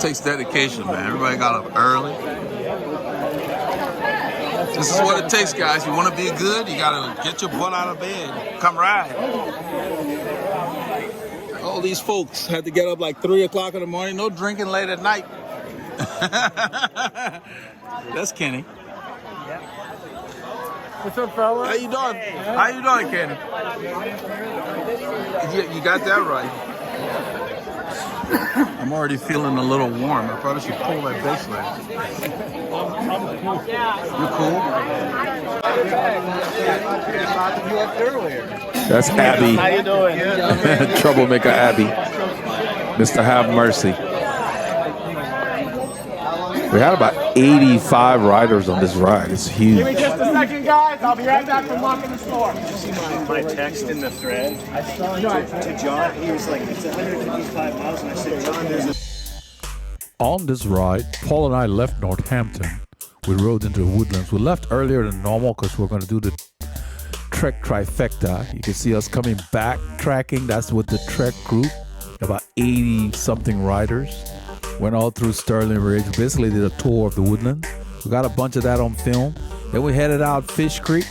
takes dedication, man. Everybody got up early. This is what it takes, guys. You want to be good, you got to get your butt out of bed. Come ride. All these folks had to get up like 3 o'clock in the morning. No drinking late at night. That's Kenny. What's up, fellas? How you doing? How you doing, Kenny? You got that right. I'm already feeling a little warm. I probably should pull that bass line. You cool? That's Abby. How you doing? Troublemaker Abby. Mr. Have Mercy. We had about 85 riders on this ride. It's huge. Give me just a second, guys. I'll be right back from locking the store. Did you see my text in the thread? I saw to John. He was like, it's 155 miles. And I said, John, there's a... On this ride, Paul and I left Northampton. We rode into Woodlands. We left earlier than normal because we're going to do the Trek Trifecta. You can see us coming back tracking. That's with the Trek group. About 80-something riders. Went all through Sterling Ridge. Basically did a tour of the Woodlands. We got a bunch of that on film. Then we headed out Fish Creek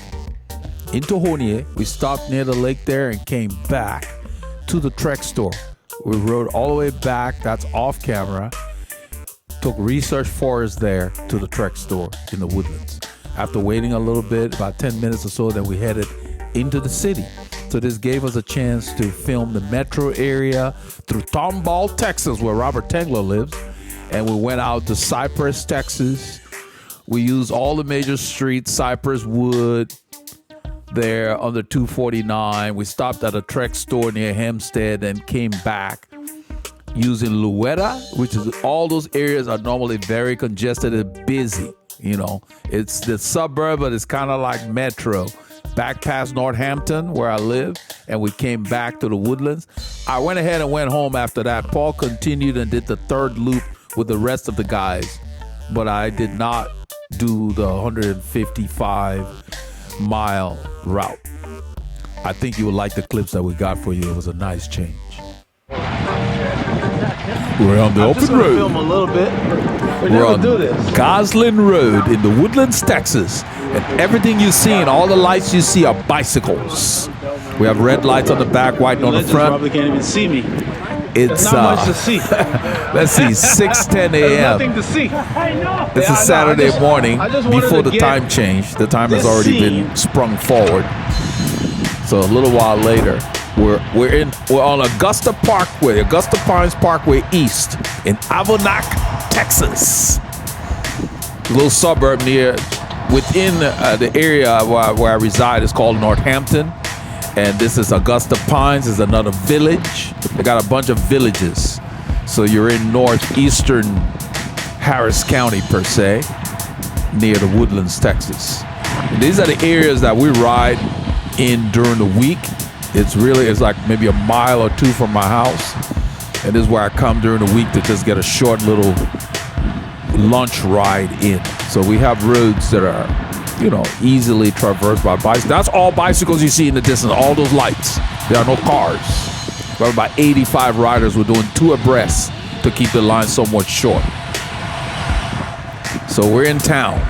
into Hornier. We stopped near the lake there and came back to the Trek store. We rode all the way back. That's off camera. Took Research Forest there to the Trek store in the Woodlands. After waiting a little bit, about 10 minutes or so, then we headed into the city. So this gave us a chance to film the metro area through Tomball, Texas, where Robert Tengler lives. And we went out to Cypress, Texas. We used all the major streets, Cypress, Wood, there under 249. We stopped at a Trek store near Hempstead and came back using Louetta, which is all those areas are normally very congested and busy. You know, it's the suburb, but it's kind of like metro. Back past Northampton, where I live, and we came back to the Woodlands. I went ahead and went home after that. Paul continued and did the third loop with the rest of the guys, but I did not do the 155-mile route. I think you would like the clips that we got for you. It was a nice change. We're on the open road. Film a little bit. We're on Gosling Road in the Woodlands, Texas. And everything you see and all the lights you see are bicycles. We have red lights on the back, white on the front. Probably can't even see me. It's not much to see. Let's see, 6:10 a.m. Nothing to see. It's a Saturday morning before the time change. The time has already been sprung forward. So a little while later, we're on Augusta Parkway, Augusta Pines Parkway East in Avonac, Texas. A little suburb within the area where I reside is called Northampton. And this is Augusta Pines, is another village. They got a bunch of villages. So you're in northeastern Harris County per se, near the Woodlands, Texas. And these are the areas that we ride in during the week. It's like maybe a mile or two from my house. And this is where I come during the week to just get a short little lunch ride in. So we have roads that are, easily traversed by bicycles. That's all bicycles you see in the distance, all those lights. There are no cars. We have about 85 riders. We're doing 2 abreast to keep the line somewhat short. So we're in town.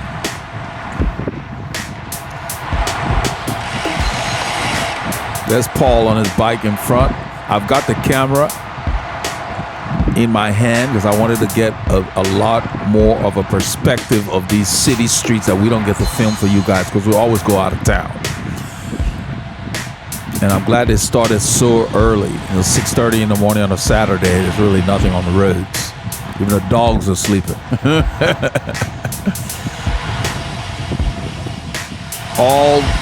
There's Paul on his bike in front. I've got the camera in my hand because I wanted to get a lot more of a perspective of these city streets that we don't get to film for you guys because we always go out of town. And I'm glad it started so early. It was 6:30 in the morning on a Saturday. There's really nothing on the roads. Even the dogs are sleeping.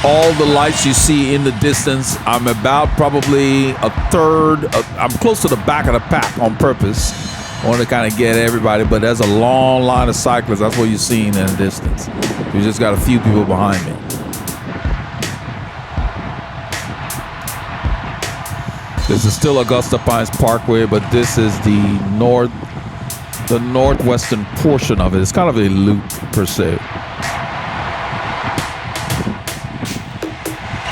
All the lights you see in the distance, I'm about probably a third. I'm close to the back of the pack on purpose. I want to kind of get everybody, but there's a long line of cyclists. That's what you're seeing in the distance. We just got a few people behind me. This is still Augusta Pines Parkway, but this is the northwestern portion of it. It's kind of a loop per se.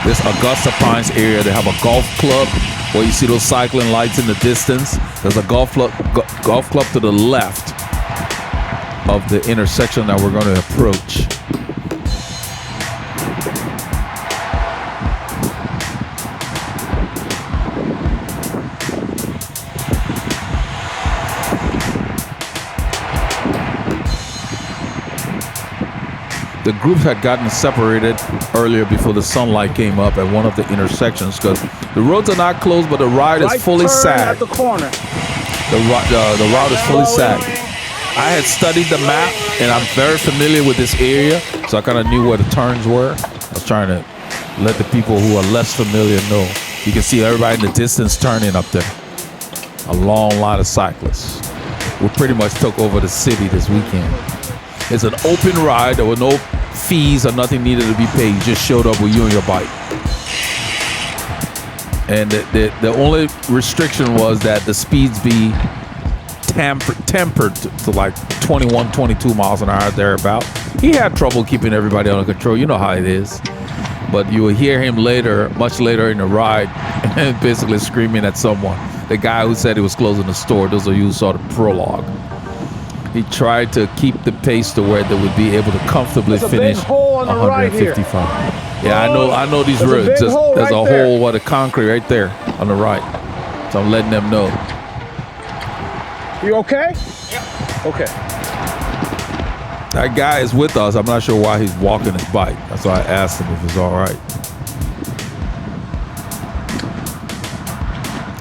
This Augusta Pines area, they have a golf club where you see those cycling lights in the distance. There's a golf club to the left of the intersection that we're going to approach. The groups had gotten separated earlier before the sunlight came up at one of the intersections because the roads are not closed, but the ride is fully sagged. At the corner. The route is fully sagged. I had studied the map, and I'm very familiar with this area, so I kind of knew where the turns were. I was trying to let the people who are less familiar know. You can see everybody in the distance turning up there. A long line of cyclists. We pretty much took over the city this weekend. It's an open ride. There were no fees or nothing needed to be paid. You just showed up with you and your bike. And the only restriction was that the speeds be tempered to like 21, 22 miles an hour, thereabout. He had trouble keeping everybody under control. You know how it is. But you will hear him later, much later in the ride, basically screaming at someone. The guy who said he was closing the store, those of you who saw the prologue. He tried to keep the pace to where they would be able to comfortably finish 155. Yeah, I know these roads. There's a hole with the concrete right there on the right. So I'm letting them know. You okay? Yeah. Okay. That guy is with us. I'm not sure why he's walking his bike. That's why I asked him if it's all right.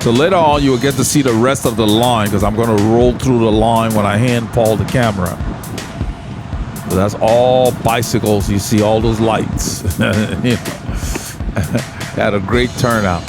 So later on, you will get to see the rest of the line because I'm going to roll through the line when I hand Paul the camera. So that's all bicycles. You see all those lights. Had a great turnout.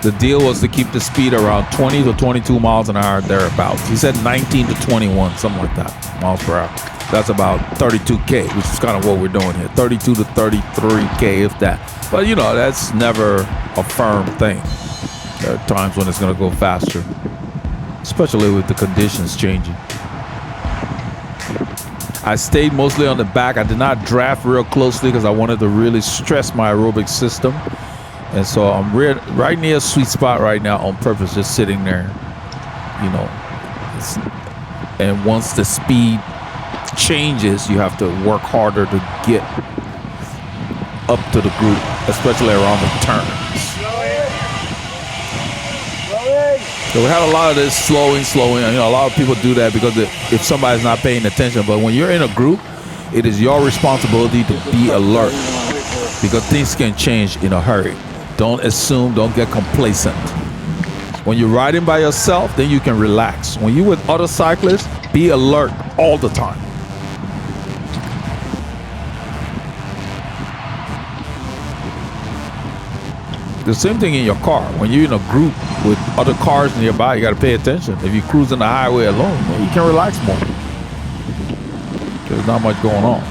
The deal was to keep the speed around 20 to 22 miles an hour, thereabouts. He said 19 to 21, something like that, miles per hour. That's about 32K, which is kind of what we're doing here. 32 to 33K, if that. But, you know, that's never a firm thing. There are times when it's going to go faster, especially with the conditions changing. I stayed mostly on the back. I did not draft real closely because I wanted to really stress my aerobic system. And so I'm right near a sweet spot right now on purpose, just sitting there, you know. And once the speed changes, you have to work harder to get up to the group, especially around the turns. So we had a lot of this slowing. You know, a lot of people do that because if somebody's not paying attention. But when you're in a group, it is your responsibility to be alert because things can change in a hurry. Don't assume, don't get complacent. When you're riding by yourself, then you can relax. When you're with other cyclists, be alert all the time. The same thing in your car. When you're in a group with other cars nearby, you got to pay attention. If you cruise on the highway alone, then you can relax more. There's not much going on.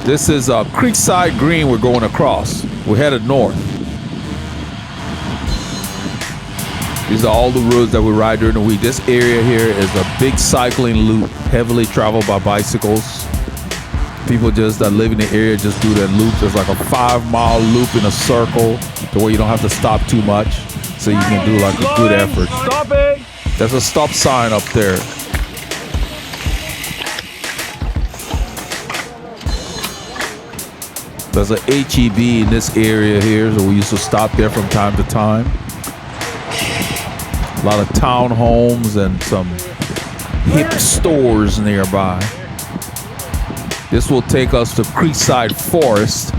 This is Creekside Green we're going across. We're headed north. These are all the roads that we ride during the week. This area here is a big cycling loop, heavily traveled by bicycles. People just that live in the area just do that loop. There's like a 5-mile loop in a circle to where you don't have to stop too much. So you can do like a good effort. Stopping. There's a stop sign up there. There's an HEB in this area here, so we used to stop there from time to time. A lot of townhomes and some hip stores nearby. This will take us to Creekside Forest,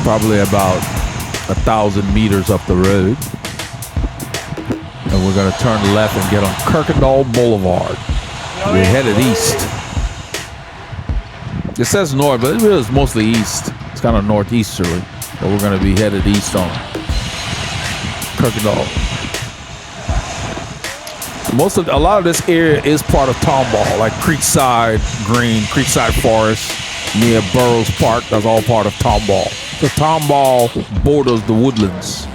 probably about 1,000 meters up the road. And we're going to turn left and get on Kuykendahl Boulevard. We're headed east. It says north, but it really is mostly east. It's kind of northeasterly. But we're going to be headed east on Kuykendahl. A lot of this area is part of Tomball, like Creekside Green, Creekside Forest, near Burroughs Park. That's all part of Tomball. The Tomball borders the Woodlands.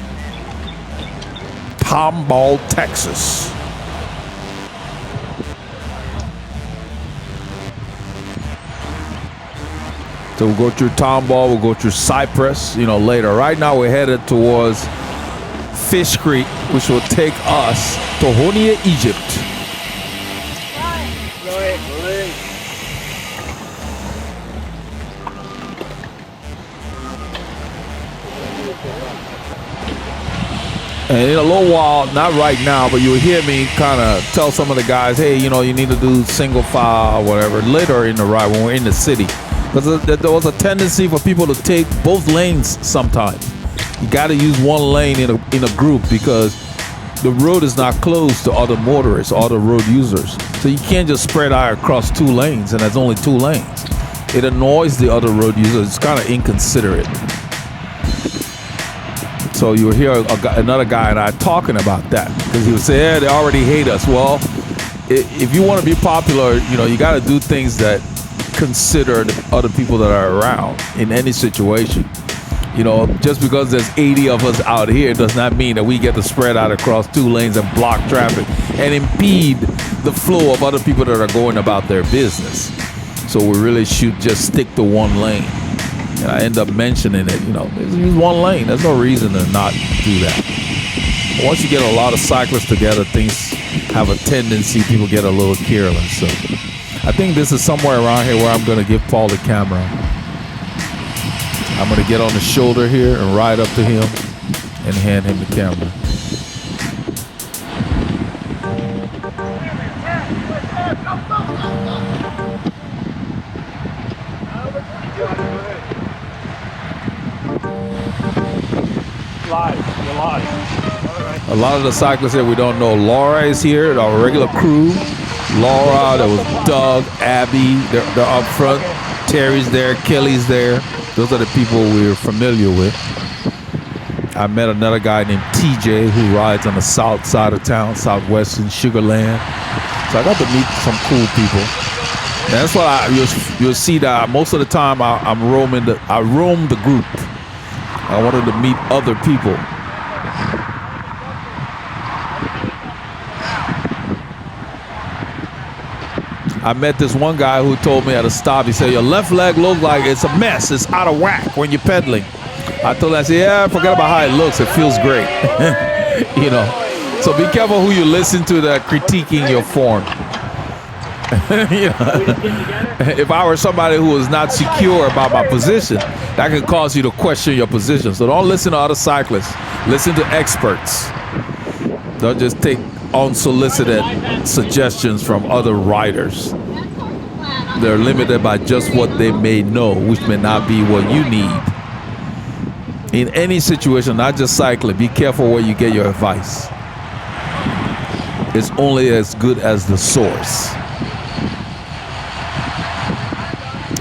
Tomball, Texas. So we'll go through Tomball, we'll go through Cypress, later. Right now we're headed towards Fish Creek, which will take us to Honia, Egypt. And in a little while, not right now, but you'll hear me kind of tell some of the guys, hey, you need to do single file or whatever later in the ride when we're in the city. Because there was a tendency for people to take both lanes sometimes. You got to use one lane in a group because the road is not closed to other motorists, other road users. So you can't just spread out across 2 lanes, and there's only 2 lanes. It annoys the other road users. It's kind of inconsiderate. So you'll hear another guy and I talking about that because he would say, yeah, they already hate us. Well, if you want to be popular, you got to do things that consider the other people that are around in any situation. Just because there's 80 of us out here does not mean that we get to spread out across 2 lanes and block traffic and impede the flow of other people that are going about their business. So we really should just stick to 1 lane. And I end up mentioning it, use 1 lane. There's no reason to not do that. Once you get a lot of cyclists together, things have a tendency, people get a little careless. So I think this is somewhere around here where I'm going to give Paul the camera. I'm going to get on the shoulder here and ride up to him and hand him the camera. A lot of the cyclists here we don't know. Laura is here, our regular crew. Laura, there was Doug, Abby, they're up front. Terry's there, Kelly's there. Those are the people we're familiar with. I met another guy named TJ who rides on the south side of town, southwest in Sugar Land. So I got to meet some cool people. And that's what you'll see that most of the time I roam the group. I wanted to meet other people. I met this one guy who told me at a stop, he said, your left leg looks like it's a mess. It's out of whack when you're pedaling. I told him, I said, yeah, forget about how it looks. It feels great. So be careful who you listen to that critiquing your form. If I were somebody who was not secure about my position, that could cause you to question your position. So don't listen to other cyclists. Listen to experts. Don't just take unsolicited suggestions from other riders. They're limited by just what they may know, which may not be what you need. In any situation, not just cycling, be careful where you get your advice. It's only as good as the source.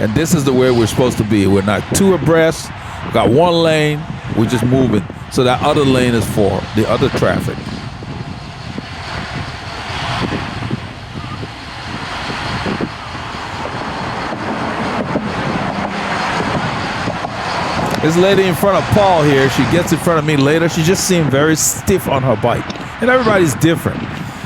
And this is the way we're supposed to be. We're not 2 abreast. We've got 1 lane. We're just moving. So that other lane is for the other traffic. This lady in front of Paul here, she gets in front of me later. She just seemed very stiff on her bike. And everybody's different.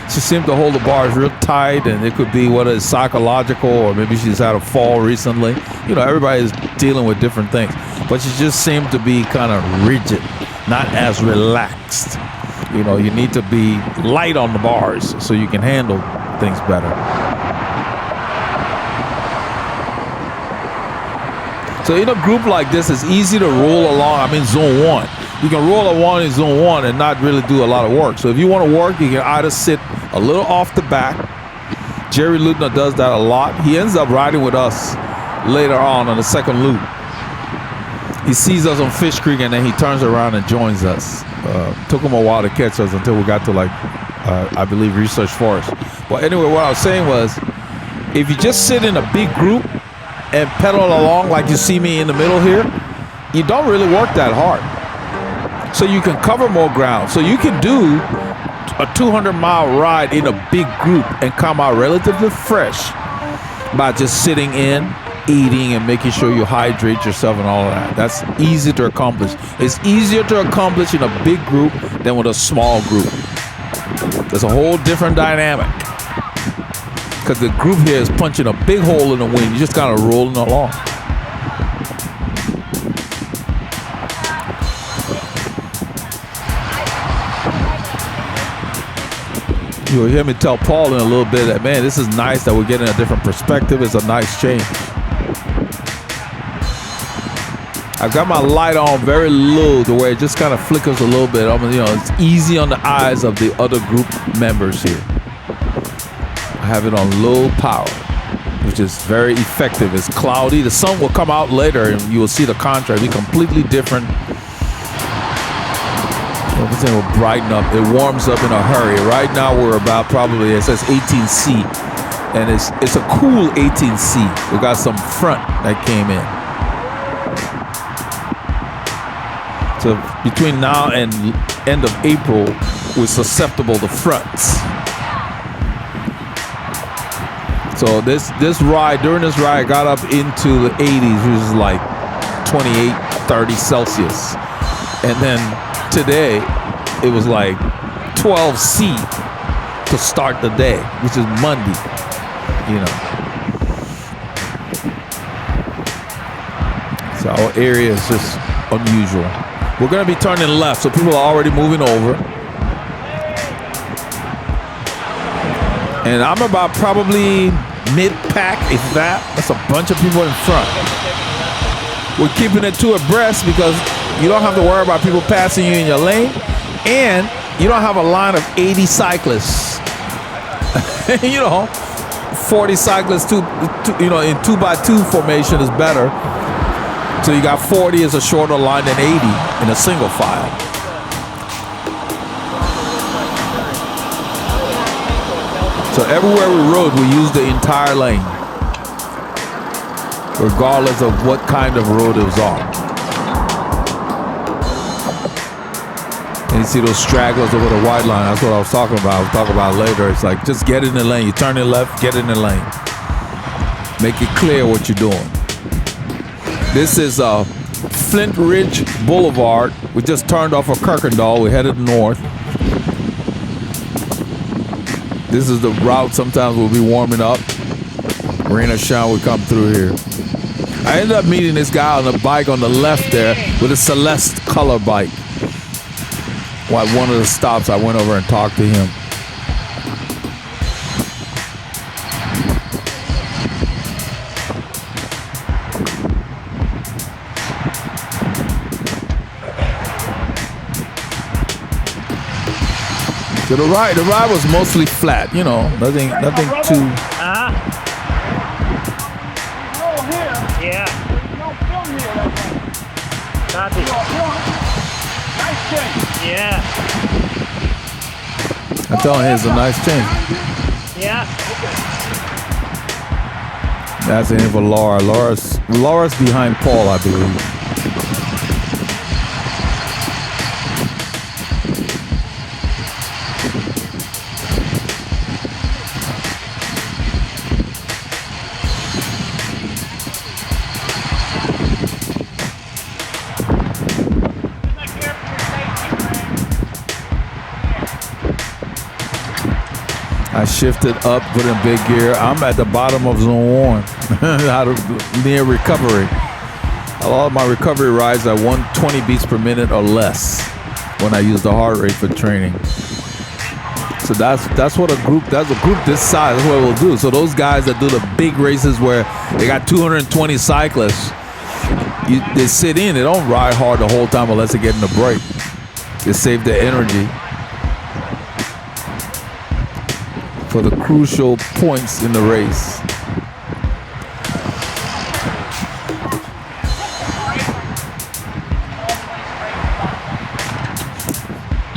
She seemed to hold the bars real tight, and it could be whether it's psychological or maybe she's had a fall recently. Everybody's dealing with different things. But she just seemed to be kind of rigid, not as relaxed. You need to be light on the bars so you can handle things better. So in a group like this, it's easy to roll along. I'm in zone 1. You can roll along in zone 1 and not really do a lot of work. So if you want to work, you can either sit a little off the back. Jerry Lutner does that a lot. He ends up riding with us later on the second loop. He sees us on Fish Creek and then he turns around and joins us. Took him a while to catch us until we got to I believe Research Forest. But anyway, what I was saying was, if you just sit in a big group and pedal along like you see me in the middle here, you don't really work that hard. So you can cover more ground. So you can do a 200-mile ride in a big group and come out relatively fresh by just sitting in, eating, and making sure you hydrate yourself and all of that. That's easy to accomplish. It's easier to accomplish in a big group than with a small group. There's a whole different dynamic. Because the group here is punching a big hole in the wind. You're just kind of rolling along. You'll hear me tell Paul in a little bit that, man, this is nice that we're getting a different perspective. It's a nice change. I've got my light on very low to where it just kind of flickers a little bit. It's easy on the eyes of the other group members here. I have it on low power, which is very effective. It's cloudy. The sun will come out later and you will see the contrast be completely different. Everything will brighten up. It warms up in a hurry. Right now we're about probably, it says 18C, and it's a cool 18C. We got some front that came in. So between now and end of April, we're susceptible to fronts. So during this ride, got up into the 80s, which is like 28, 30 Celsius. And then today, it was like 12C to start the day, which is Monday, So our area is just unusual. We're going to be turning left, so people are already moving over. And I'm about probably mid-pack, if that. That's a bunch of people in front. We're keeping it two abreast because you don't have to worry about people passing you in your lane, and you don't have a line of 80 cyclists. 40 cyclists, in 2x2 formation is better. So you got 40 as a shorter line than 80 in a single file. So everywhere we rode, we used the entire lane, regardless of what kind of road it was on. And you see those stragglers over the white line. That's what I was talking about. I'll talk about it later. It's like, just get in the lane. You turn it left, get in the lane. Make it clear what you're doing. This is Flint Ridge Boulevard. We just turned off of Kuykendahl. We're headed north. This is the route. Sometimes we'll be warming up. Rain or shine, we come through here. I ended up meeting this guy on the bike on the left there with a Celeste color bike. Well, at one of the stops, I went over and talked to him. So the ride was mostly flat, nothing too. Yeah. Copy. Nice change. Yeah. I'm telling you, it's a nice change. Yeah. That's in for Laura. Laura's behind Paul, I believe. I shifted up, put in big gear. I'm at the bottom of zone 1, near recovery. A lot of my recovery rides are 120 beats per minute or less when I use the heart rate for training. So that's what a group this size, that's what we'll do. So those guys that do the big races where they got 220 cyclists, they sit in, they don't ride hard the whole time unless they're getting a break. They save their energy for the crucial points in the race.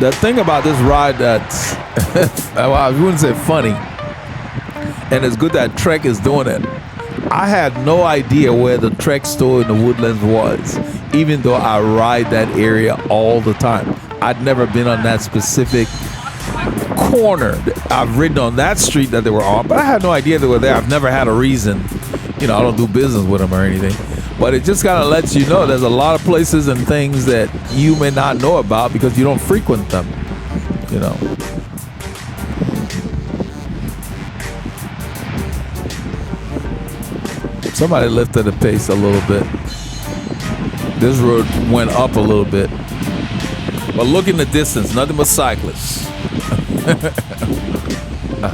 The thing about this ride that's, well, I wouldn't say funny, and it's good that Trek is doing it. I had no idea where the Trek store in the Woodlands was, even though I ride that area all the time. I'd never been on that specific corner. I've ridden on that street that they were on, but I had no idea they were there. I've never had a reason. I don't do business with them or anything. But it just kind of lets you know there's a lot of places and things that you may not know about because you don't frequent them. Somebody lifted the pace a little bit. This road went up a little bit. But look in the distance, nothing but cyclists. There's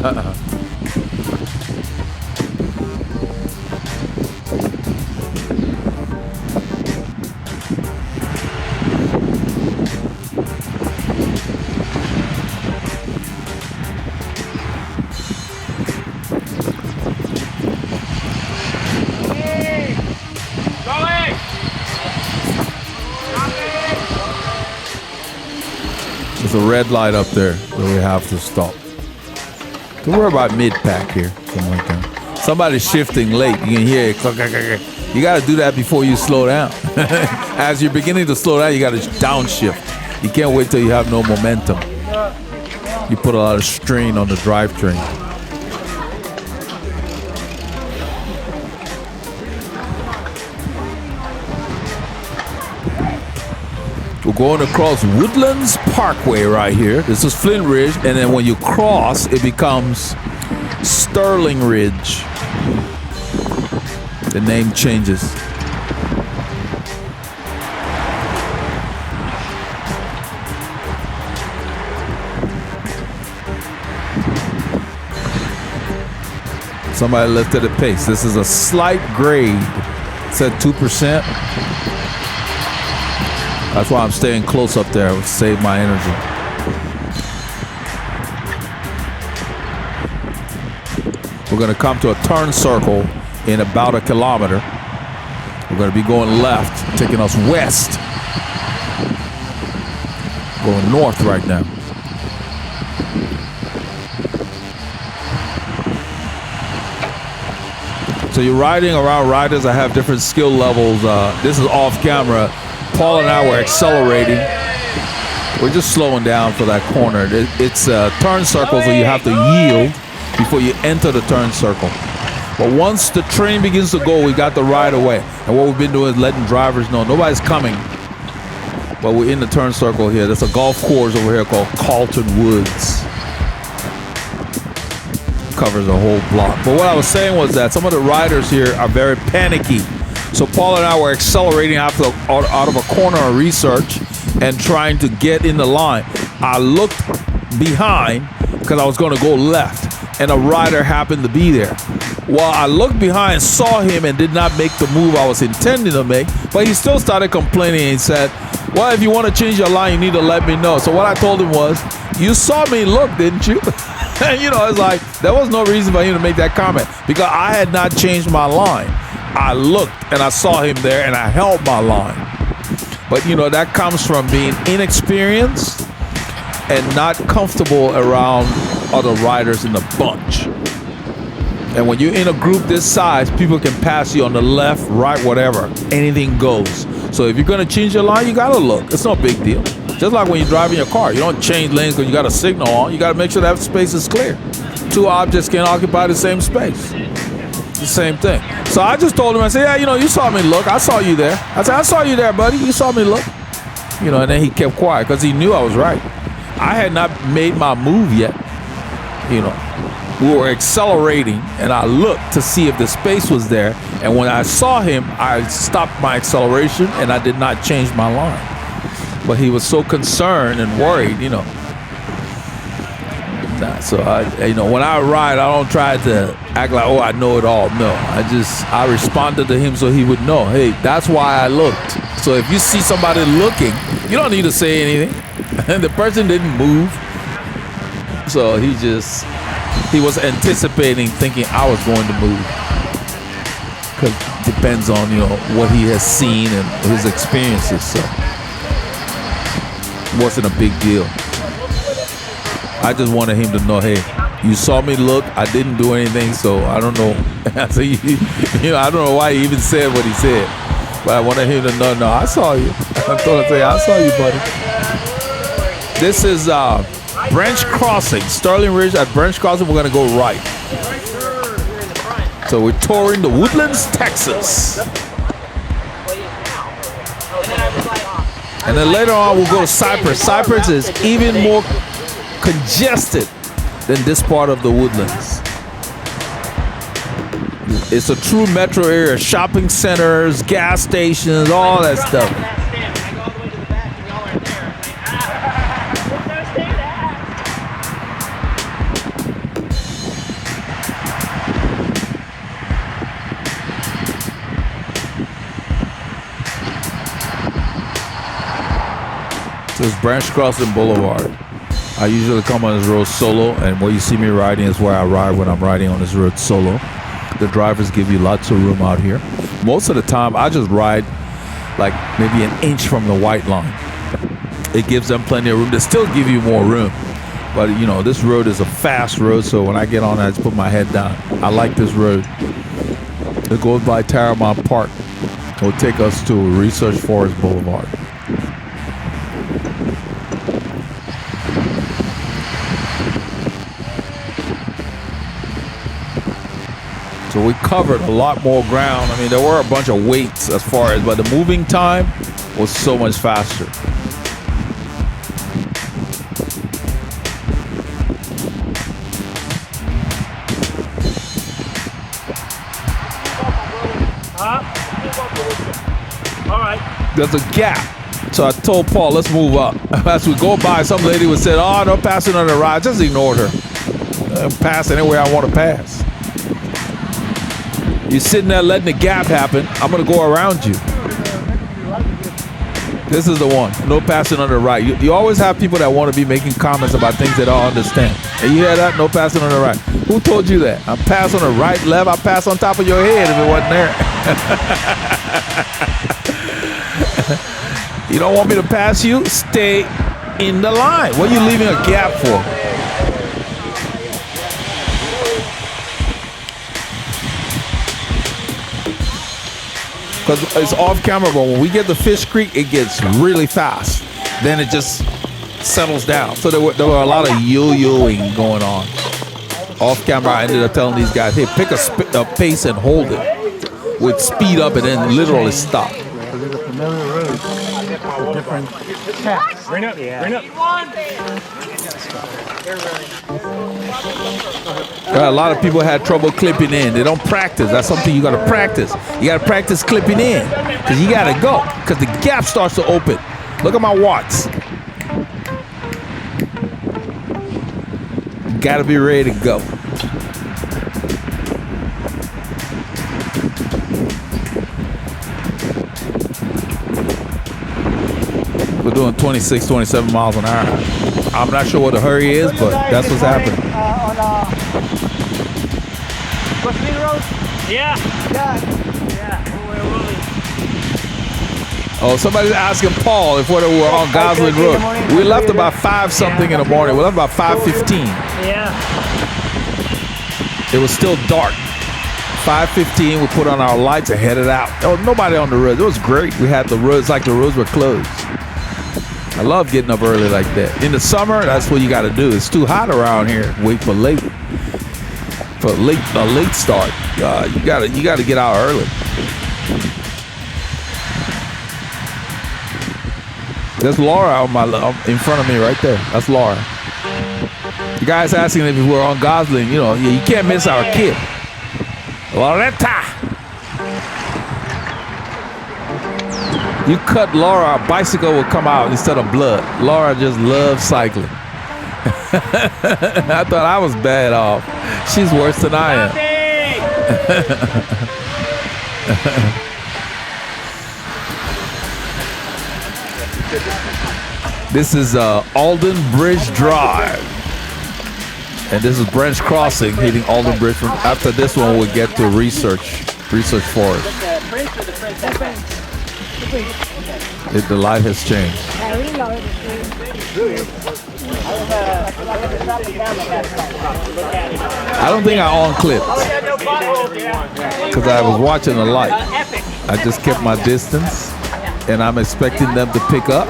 a red light up there where we have to stop. So we're about mid-pack here, something like that. Somebody's shifting late. You can hear it. You got to do that before you slow down. As you're beginning to slow down, you got to downshift. You can't wait till you have no momentum. You put a lot of strain on the drivetrain. We're going across Woodlands Parkway right here. This is Flint Ridge, and then when you cross, it becomes Sterling Ridge. The name changes. Somebody lifted the pace. This is a slight grade. It said 2%. That's why I'm staying close up there to save my energy. We're going to come to a turn circle in about a kilometer. We're going to be going left, taking us west. Going north right now. So you're riding around riders that have different skill levels. This is off camera. Paul and I were accelerating. We're just slowing down for that corner. It's a turn circle, so you have to yield before you enter the turn circle. But once the train begins to go, we got the right of way. And what we've been doing is letting drivers know nobody's coming. But we're in the turn circle here. There's a golf course over here called Carlton Woods. Covers a whole block. But what I was saying was that some of the riders here are very panicky. So Paul and I were accelerating out of a corner of research and trying to get in the line. I looked behind because I was going to go left, and a rider happened to be there. Well, I looked behind, saw him, and did not make the move I was intending to make, but he still started complaining and said, well, if you want to change your line, you need to let me know. So what I told him was, you saw me look, didn't you? And, you know, it's like, there was no reason for him to make that comment because I had not changed my line. I looked and I saw him there and I held my line. But, you know, that comes from being inexperienced and not comfortable around other riders in the bunch. And when you're in a group this size, people can pass you on the left, right, whatever. Anything goes. So if you're going to change your line, you got to look. It's no big deal. Just like when you're driving your car. You don't change lanes because you got a signal on. You got to make sure that space is clear. Two objects can occupy the same space. The same thing. So I just told him, I said, yeah, you know, you saw me look. I saw you there. I said, I saw you there, buddy. You saw me look. You know, and then he kept quiet because he knew I was right. I had not made my move yet. You know, we were accelerating and I looked to see if the space was there. And when I saw him, I stopped my acceleration and I did not change my line. But he was so concerned and worried, you know. So you know, when I ride, I don't try to act like, oh, I know it all. No, I responded to him so he would know, hey, that's why I looked. So if you see somebody looking, you don't need to say anything. And the person didn't move. So he was anticipating, thinking I was going to move. Because it depends on, you know, what he has seen and his experiences. So it wasn't a big deal. I just wanted him to know, hey, you saw me look. I didn't do anything, so I don't know. So you know, I don't know why he even said what he said, but I wanted him to know, no, I saw you. I told him, I saw you, buddy. This is Branch Crossing, Sterling Ridge. At Branch Crossing, we're gonna go right. So we're touring the Woodlands, Texas. And then later on, we'll go to Cypress. Cypress is even more congested than this part of the Woodlands. It's a true metro area, shopping centers, gas stations, all that stuff. Branch Crossing Boulevard. I usually come on this road solo, and where you see me riding is where I ride when I'm riding on this road solo. The drivers give you lots of room out here. Most of the time, I just ride like maybe an inch from the white line. It gives them plenty of room. They still give you more room. But, you know, this road is a fast road, so when I get on, I just put my head down. I like this road. It goes by Taramount Park. It will take us to Research Forest Boulevard. So we covered a lot more ground. I mean, there were a bunch of weights as far as, but the moving time was so much faster. All right. There's a gap. So I told Paul, let's move up. As we go by, some lady would say, oh, no passing on the ride. Just ignored her. Pass anywhere I want to pass. You're sitting there letting the gap happen. I'm going to go around you. This is the one. No passing on the right. You always have people that want to be making comments about things they don't understand. And you hear that? No passing on the right. Who told you that? I pass on the right, left. I pass on top of your head if it wasn't there. You don't want me to pass you? Stay in the line. What are you leaving a gap for? Because it's off camera, but when we get to Fish Creek, it gets really fast. Then it just settles down. So there were a lot of yo-yoing going on. Off camera, I ended up telling these guys, hey, pick a pace and hold it with speed up and then literally stop. Because it's a familiar road. It's a different path. Bring up. A lot of people had trouble clipping in. They don't practice. That's something you got to practice. You got to practice clipping in because you got to go because the gap starts to open. Look at my watts. Got to be ready to go. We're doing 26, 27 miles an hour. I'm not sure what the hurry is, but that's what's happening. On Gosling Road? Yeah. Oh, somebody's asking Paul if we're on Gosling Road. We left about 5 something in the morning. We left about 5:15. Yeah. It was still dark. 5:15, we put on our lights and headed out. There was nobody on the road. It was great. We had the roads like the roads were closed. I love getting up early like that. In the summer, that's what you got to do. It's too hot around here. Wait for a late start. You gotta get out early. There's Laura in front of me right there. That's Laura. The guy's asking if we're on Gosling. You know, you can't miss our kid. Louetta. You cut Laura, a bicycle will come out instead of blood. Laura just loves cycling. I thought I was bad off. She's worse than I am. This is Alden Bridge Drive. And this is Branch Crossing, hitting Alden Bridge. After this one, we'll get to Research Forest. The light has changed. I don't think I on-clipped because I was watching the light. I just kept my distance, and I'm expecting them to pick up.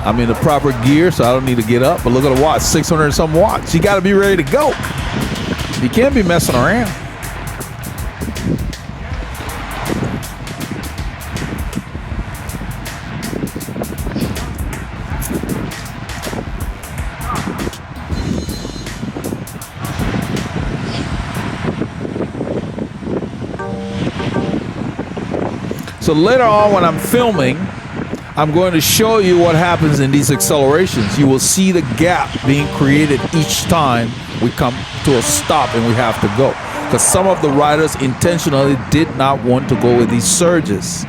I'm in the proper gear, so I don't need to get up. But look at the watts, 600 and some watts. You got to be ready to go. You can't be messing around. So later on when I'm filming, I'm going to show you what happens in these accelerations. You will see the gap being created each time we come to a stop and we have to go. Because some of the riders intentionally did not want to go with these surges.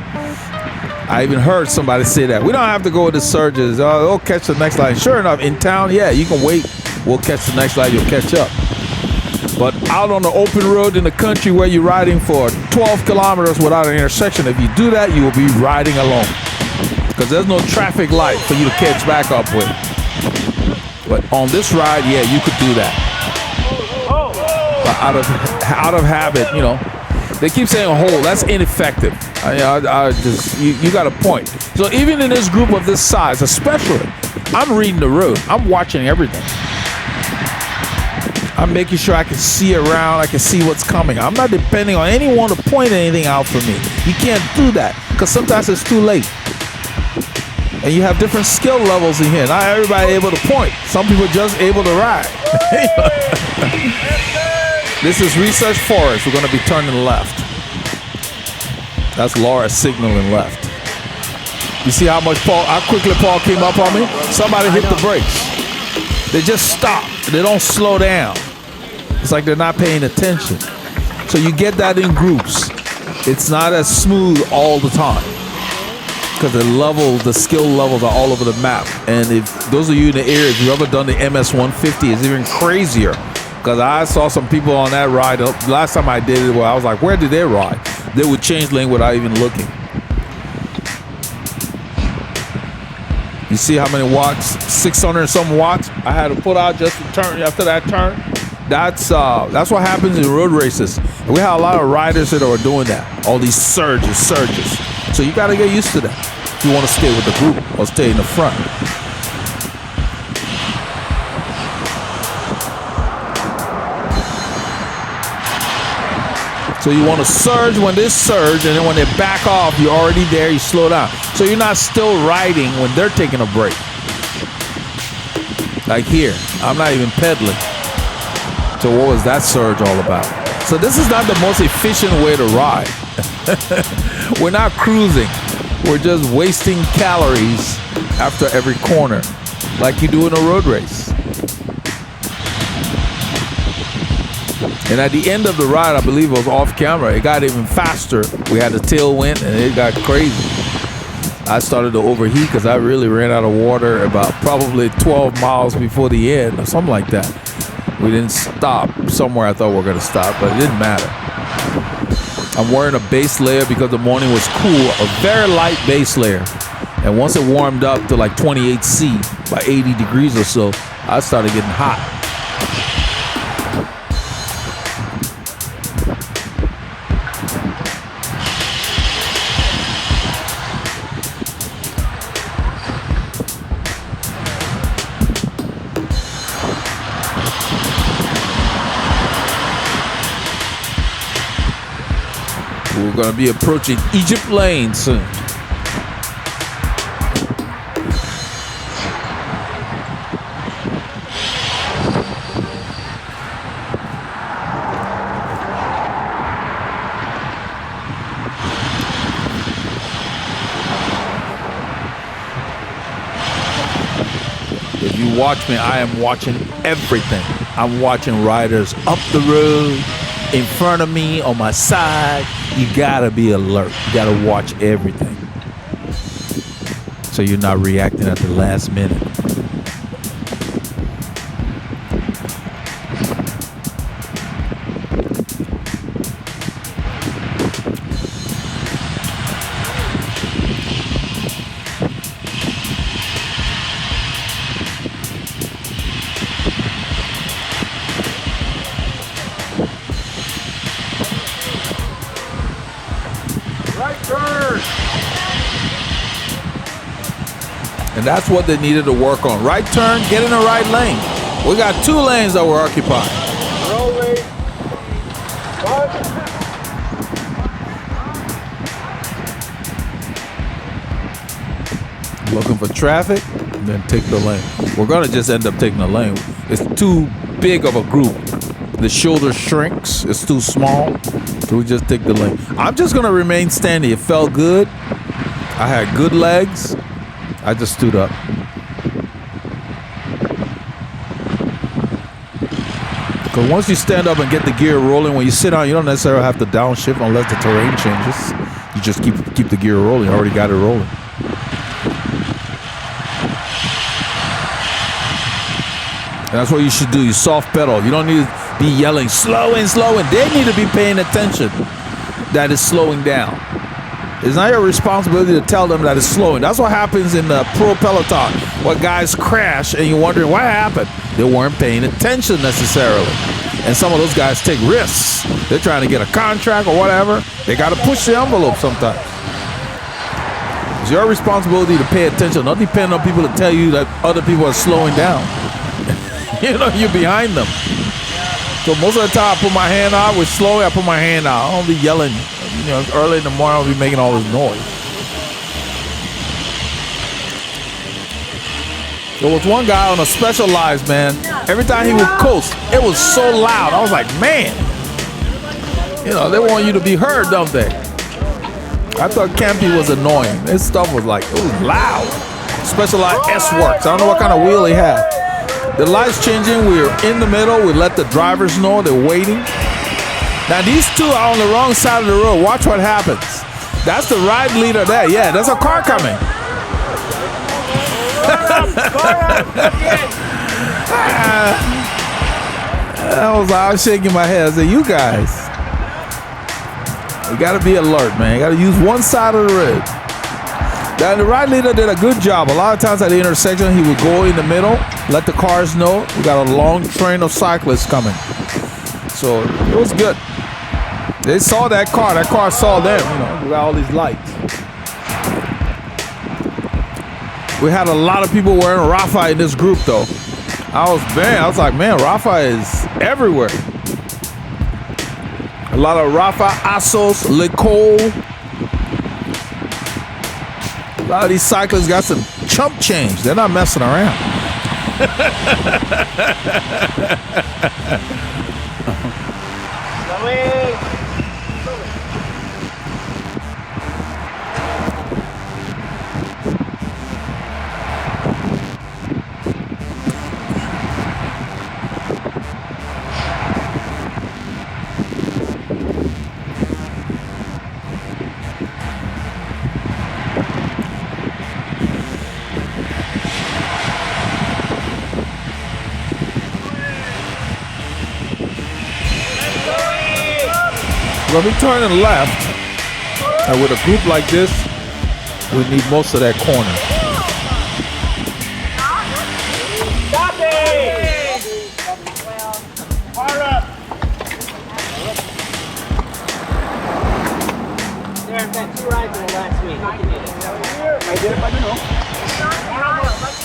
I even heard somebody say that. We don't have to go with the surges. We'll catch the next line. Sure enough, in town, yeah, you can wait. We'll catch the next line. You'll catch up. But out on the open road in the country where you're riding for 12 kilometers without an intersection, if you do that, you will be riding alone. Because there's no traffic light for you to catch back up with. But on this ride, yeah, you could do that. But out of habit, you know, they keep saying hold. That's ineffective. You got a point. So even in this group of this size, especially, I'm reading the road. I'm watching everything. I'm making sure I can see around. I can see what's coming. I'm not depending on anyone to point anything out for me. You can't do that because sometimes it's too late. And you have different skill levels in here. Not everybody able to point. Some people just able to ride. This is Research Forest. We're going to be turning left. That's Laura signaling left. You see how quickly Paul came up on me? Somebody hit the brakes. They just stop. They don't slow down. It's like they're not paying attention. So you get that in groups. It's not as smooth all the time because the skill levels are all over the map. And if those of you in the area, if you've ever done the MS-150, it's even crazier because I saw some people on that ride. Last time I did it, I was like, where did they ride? They would change lane without even looking. You see how many watts? 600 and some watts. I had to put out just to turn after that turn. That's what happens in road races. We have a lot of riders that are doing that. All these surges. So you got to get used to that if you want to stay with the group or stay in the front. So you want to surge when they surge, and then when they back off, you're already there, you slow down. So you're not still riding when they're taking a break. Like here, I'm not even pedaling. So what was that surge all about? So this is not the most efficient way to ride. We're not cruising. We're just wasting calories after every corner, like you do in a road race. And at the end of the ride, I believe it was off camera, it got even faster. We had a tailwind and it got crazy. I started to overheat because I really ran out of water about probably 12 miles before the end or something like that. We didn't stop somewhere I thought we were going to stop, but it didn't matter. I'm wearing a base layer because the morning was cool, a very light base layer. And once it warmed up to like 28C, by 80 degrees or so, I started getting hot. We're going to be approaching Egypt Lane soon. If you watch me, I am watching everything. I'm watching riders up the road, in front of me, on my side. You gotta be alert. You gotta watch everything, so you're not reacting at the last minute. And that's what they needed to work on. Right turn, get in the right lane. We got 2 lanes that we're occupying. Looking for traffic, and then take the lane. We're gonna just end up taking the lane. It's too big of a group. The shoulder shrinks, it's too small. So we just take the lane. I'm just gonna remain standing. It felt good. I had good legs. I just stood up. Because once you stand up and get the gear rolling, when you sit down, you don't necessarily have to downshift unless the terrain changes. You just keep the gear rolling. You already got it rolling. And that's what you should do. You soft pedal. You don't need to be yelling, slowing. They need to be paying attention that it's slowing down. It's not your responsibility to tell them that it's slowing. That's what happens in the pro peloton. When guys crash and you're wondering what happened. They weren't paying attention necessarily. And some of those guys take risks. They're trying to get a contract or whatever. They got to push the envelope sometimes. It's your responsibility to pay attention. Don't depend on people to tell you that other people are slowing down. You know, you're behind them. So most of the time I put my hand out. We're slowing, I put my hand out. I don't be yelling. You know, early in the morning I'll be making all this noise. There was one guy on a Specialized, man. Every time he would coast, it was so loud. I was like, man. You know, they want you to be heard, don't they? I thought Campy was annoying. This stuff was like, it was loud. Specialized S-Works. I don't know what kind of wheel he had. The light's changing. We're in the middle. We let the drivers know they're waiting. Now, these two are on the wrong side of the road. Watch what happens. That's the ride leader there. Yeah, there's a car coming. I was shaking my head. I said, you guys, you got to be alert, man. You got to use one side of the road. Now, the ride leader did a good job. A lot of times at the intersection, he would go in the middle, let the cars know we got a long train of cyclists coming. So it was good. They saw that car saw them, you know, we got all these lights. We had a lot of people wearing Rafa in this group though. I was like, man, Rafa is everywhere. A lot of Rafa, Assos, Lecole. A lot of these cyclists got some chump change. They're not messing around. When we turn left, and with a group like this, we need most of that corner. Stop it! Far up! There, I've got 2 rides in the last week.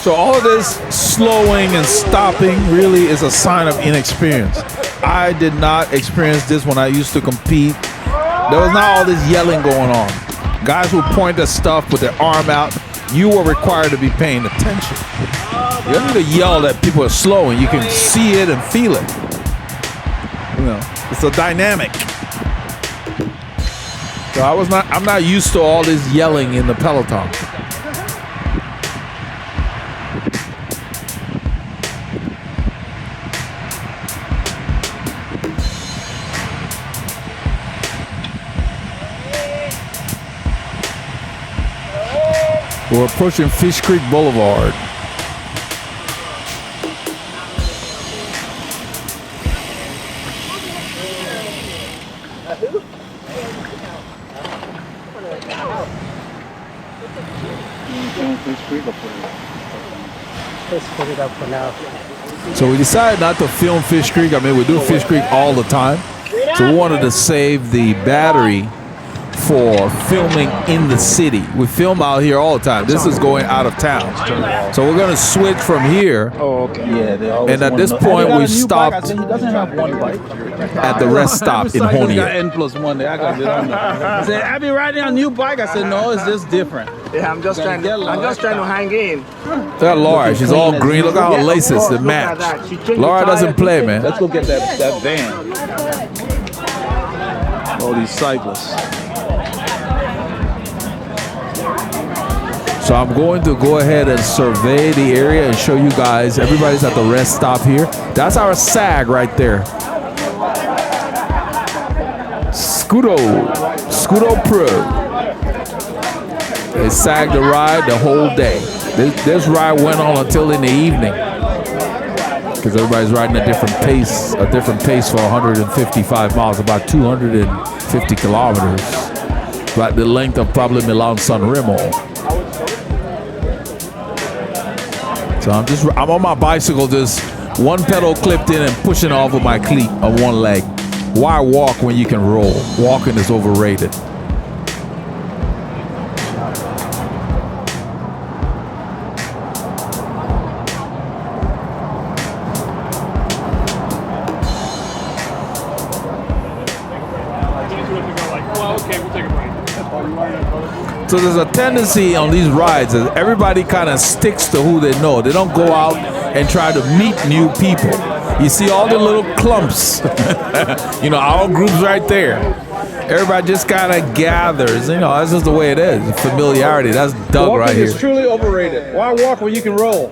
So all of this slowing and stopping really is a sign of inexperience. I did not experience this when I used to compete. There was not all this yelling going on. Guys would point at stuff with their arm out. You were required to be paying attention. You don't need to yell that people are slowing. You can see it and feel it. You know, it's a dynamic. So I'm not used to all this yelling in the peloton. We're approaching Fish Creek Boulevard. Let's put it up for now. So we decided not to film Fish Creek. I mean, we do Fish Creek all the time. So we wanted to save the battery for filming in the city. We film out here all the time. This is going out of town. So we're going to switch from here. Oh, okay. Yeah, and at this point, we stopped at the rest stop in Honia. N+1 there. I got it on there. I said, I be riding a new bike. I said, no, it's just different. Yeah, I'm just trying to hang in. Look at Laura. She's all green. Look at her laces that match. Laura doesn't play, man. Let's go get that van. All these cyclists. So I'm going to go ahead and survey the area and show you guys. Everybody's at the rest stop here. That's our SAG right there. Scudo Pro. They sagged the ride the whole day. This ride went on until in the evening because everybody's riding a different pace for 155 miles, about 250 kilometers, about the length of probably Milan San Remo. So I'm on my bicycle, just one pedal clipped in and pushing off with my cleat on one leg. Why walk when you can roll? Walking is overrated. So there's a tendency on these rides that everybody kind of sticks to who they know. They don't go out and try to meet new people. You see all the little clumps, our groups right there. Everybody just kind of gathers. That's just the way it is. Familiarity. That's Doug Walking right here. is truly overrated. Why walk when you can roll?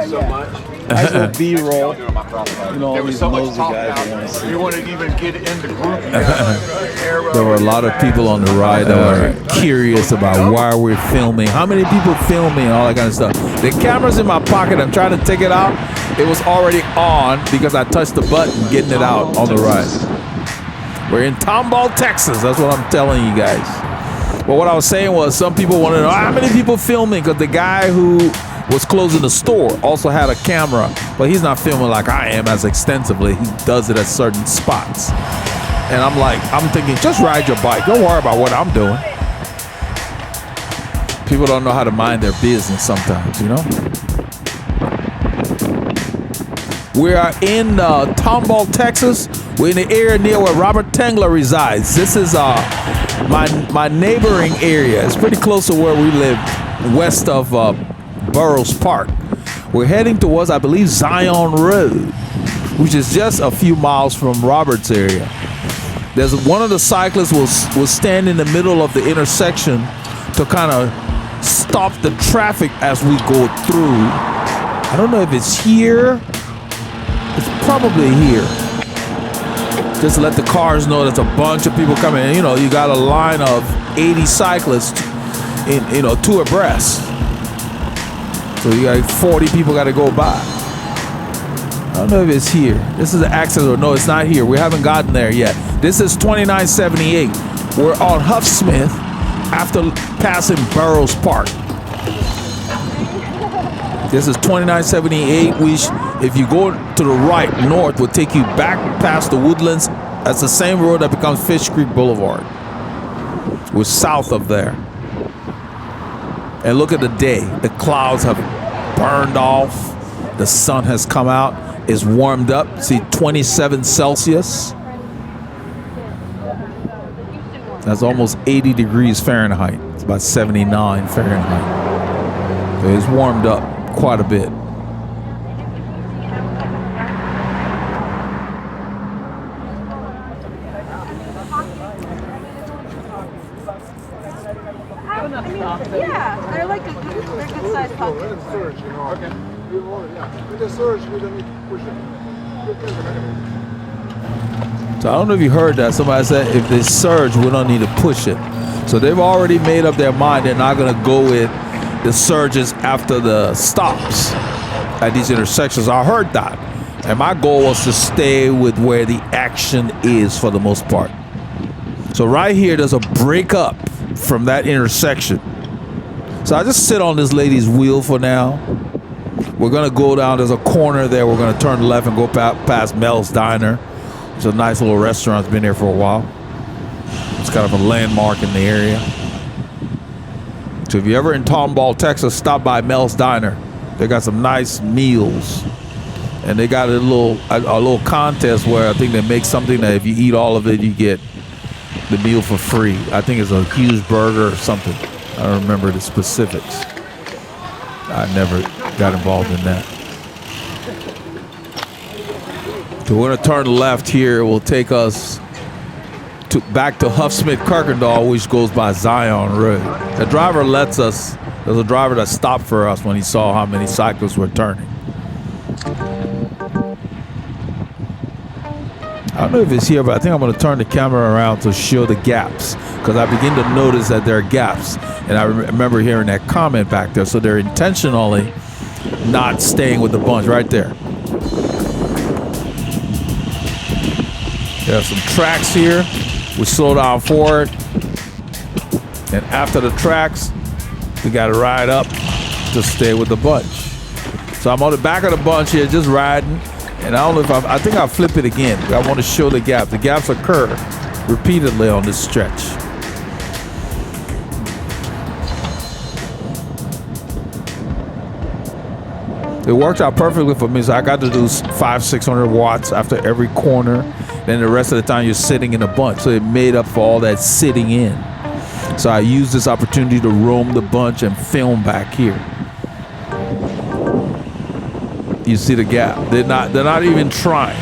So much. Nice little B-roll. There was so much talk about you want to even get in the group. There were a lot of people on the ride that were curious about why we're filming, how many people filming, and all that kind of stuff. The camera's in my pocket. I'm trying to take it out. It was already on because I touched the button getting it out on the ride. We're in Tomball, Texas. That's what I'm telling you guys. But what I was saying was some people want to know how many people filming, because the guy who was closing the store also had a camera, but he's not filming like I am as extensively. He does it at certain spots. And I'm thinking, just ride your bike. Don't worry about what I'm doing. People don't know how to mind their business sometimes, We are in Tomball, Texas. We're in the area near where Robert Tengler resides. This is my neighboring area. It's pretty close to where we live, west of Burroughs Park. We're heading towards, I believe, Zion Road, which is just a few miles from Robert's area. There's one of the cyclists will stand in the middle of the intersection to kind of stop the traffic as we go through. I don't know if it's here. It's probably here. Just to let the cars know there's a bunch of people coming in. You got a line of 80 cyclists in, two abreast. So you got 40 people got to go by. I don't know if it's here. This is the access road. No, it's not here. We haven't gotten there yet. This is 2978. We're on Huffsmith after passing Burroughs Park. This is 2978. If you go to the right, north, will take you back past the Woodlands. That's the same road that becomes Fish Creek Boulevard. We're south of there. And look at the day. The clouds have burned off. The sun has come out. It's warmed up. See, 27 Celsius. That's almost 80 degrees Fahrenheit. It's about 79 Fahrenheit. So it's warmed up quite a bit. Yeah, they're like they're good sized pockets. Okay. With the surge, we don't need to push it. So I don't know if you heard that. Somebody said if they surge, we don't need to push it. So they've already made up their mind. They're not going to go with the surges after the stops at these intersections. I heard that. And my goal was to stay with where the action is for the most part. So right here, there's a break up from that intersection. So I just sit on this lady's wheel for now. We're gonna go down, there's a corner there. We're gonna turn left and go past Mel's Diner. It's a nice little restaurant, it's been there for a while. It's kind of a landmark in the area. So if you're ever in Tomball, Texas, stop by Mel's Diner. They got some nice meals. And they got a little contest where I think they make something that if you eat all of it, you get the meal for free. I think it's a huge burger or something. I don't remember the specifics. I never got involved in that. So we're gonna turn left here. It will take us back to Huffsmith, Kuykendahl, which goes by Zion Road. The driver lets us. There's a driver that stopped for us when he saw how many cyclists were turning. I don't know if it's here, but I think I'm going to turn the camera around to show the gaps, because I begin to notice that there are gaps. And I remember hearing that comment back there. So they're intentionally not staying with the bunch right there. There are some tracks here. We slow down forward. And after the tracks, we got to ride up to stay with the bunch. So I'm on the back of the bunch here, just riding. And I don't know if I think I'll flip it again. I want to show the gap. The gaps occur repeatedly on this stretch. It worked out perfectly for me. So I got to do 500-600 watts after every corner. Then the rest of the time you're sitting in a bunch. So it made up for all that sitting in. So I used this opportunity to roam the bunch and film back here. You see the gap. They're not even trying.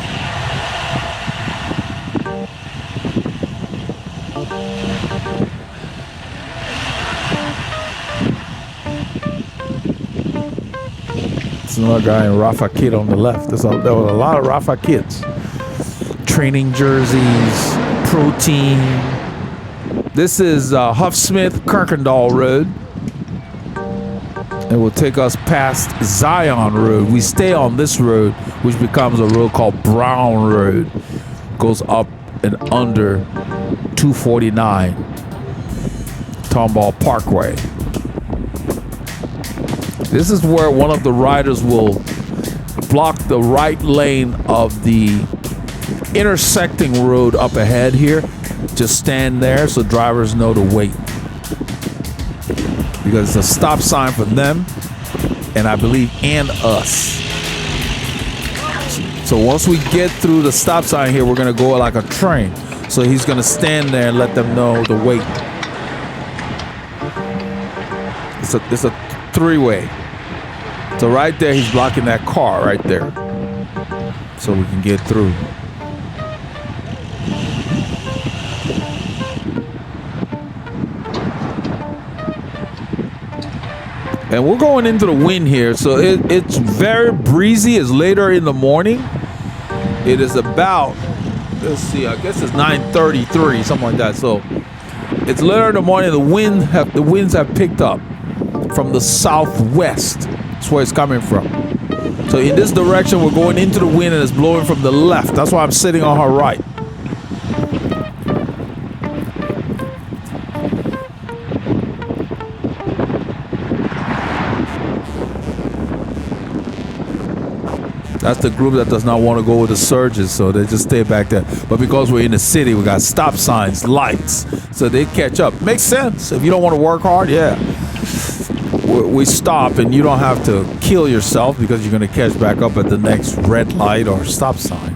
There's another guy in Rafa Kit on the left. There was a lot of Rafa Kits. Training jerseys, protein. This is Huffsmith, Kuykendahl Road. It will take us past Zion Road. We stay on this road, which becomes a road called Brown Road. Goes up and under 249 Tomball Parkway. This is where one of the riders will block the right lane of the intersecting road up ahead here. Just stand there so drivers know to wait. Because it's a stop sign for them, and I believe, and us. So once we get through the stop sign here, we're gonna go like a train. So he's gonna stand there and let them know to wait. It's a three-way. So right there, he's blocking that car right there. So we can get through. And we're going into the wind here, so it's very breezy. It's later in the morning. It is about, let's see, I guess it's 9:33, something like that. So it's later in the morning. The winds have picked up from the southwest. That's where it's coming from. So in this direction, we're going into the wind, and it's blowing from the left. That's why I'm sitting on her right. That's the group that does not want to go with the surges, so they just stay back there. But because we're in the city, we got stop signs, lights, so they catch up. Makes sense. If you don't want to work hard, yeah. We stop, and you don't have to kill yourself because you're going to catch back up at the next red light or stop sign.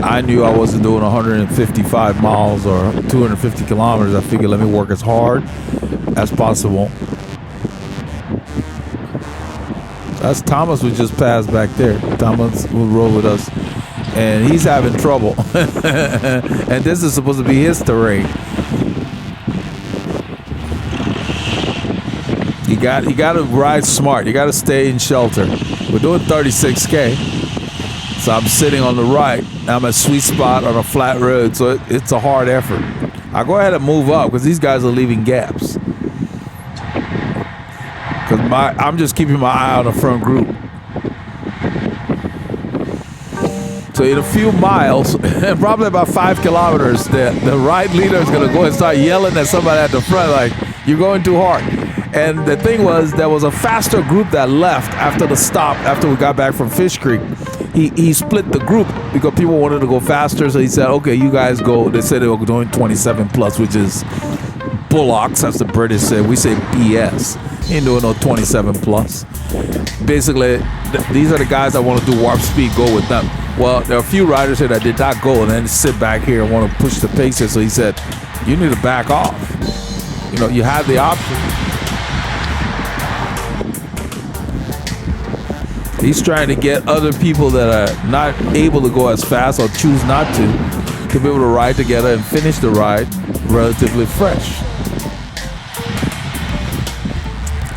I knew I wasn't doing 155 miles or 250 kilometers. I figured let me work as hard as possible. That's Thomas we just passed back there. Thomas will roll with us. And he's having trouble. And this is supposed to be his terrain. You got to ride smart. You got to stay in shelter. We're doing 36K. So I'm sitting on the right. I'm at sweet spot on a flat road. So it's a hard effort. I'll go ahead and move up because these guys are leaving gaps. Because I'm just keeping my eye on the front group. So in a few miles, and probably about 5 kilometers, the right leader is going to go and start yelling at somebody at the front like, you're going too hard. And the thing was, there was a faster group that left after the stop, after we got back from Fish Creek. He split the group because people wanted to go faster. So he said, okay, you guys go. They said they were doing 27 plus, which is bullocks, as the British say. We say BS. Ain't doing no 27 plus. Basically, these are the guys that want to do warp speed, go with them. Well, there are a few riders here that did not go and then sit back here and want to push the pace here. So he said, you need to back off. You know, you have the option. He's trying to get other people that are not able to go as fast or choose not to be able to ride together and finish the ride relatively fresh.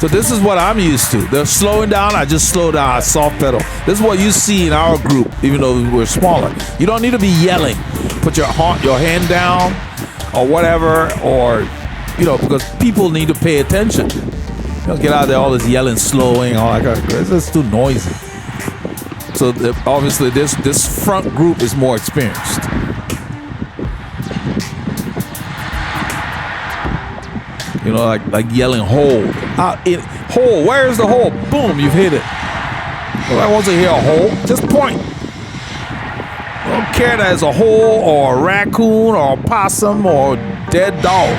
So this is what I'm used to. They're slowing down, I just slow down, I soft pedal. This is what you see in our group, even though we're smaller. You don't need to be yelling. Put your hand down or whatever, or, because people need to pay attention. You don't get out there all this yelling, slowing, all that kind of crap. It's just too noisy. So obviously this front group is more experienced. Like yelling hold. Hole, where's the hole? Boom, you've hit it. Well, I want to hear a hole. Just point. I don't care that it's a hole or a raccoon or a possum or a dead dog.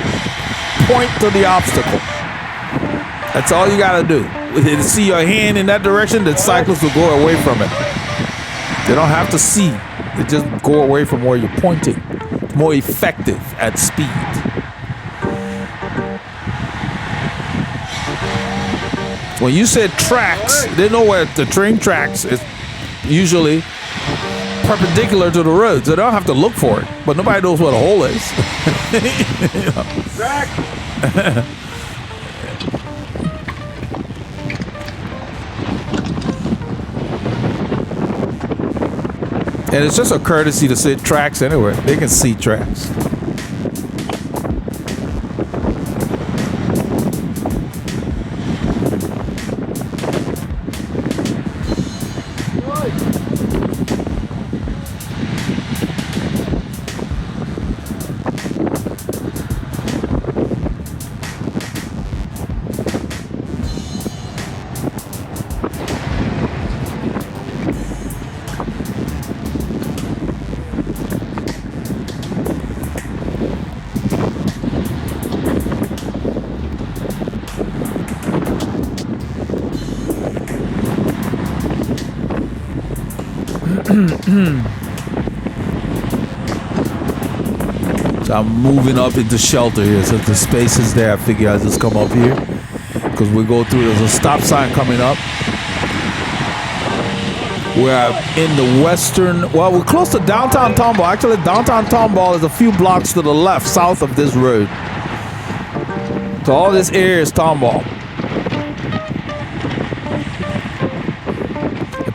Point to the obstacle. That's all you gotta do. If they see your hand in that direction, the cyclist will go away from it. They don't have to see. They just go away from where you're pointing. It's more effective at speed. When you said tracks, they know where the train tracks is usually perpendicular to the road, so they don't have to look for it. But nobody knows where the hole is. And it's just a courtesy to say tracks anywhere. They can see tracks. So I'm moving up into shelter here. So the space is there. I figure I'll just come up here because we go through. There's a stop sign coming up. We're in the western. Well, we're close to downtown Tomball. Actually, downtown Tomball is a few blocks to the left, south of this road. So all this area is Tomball.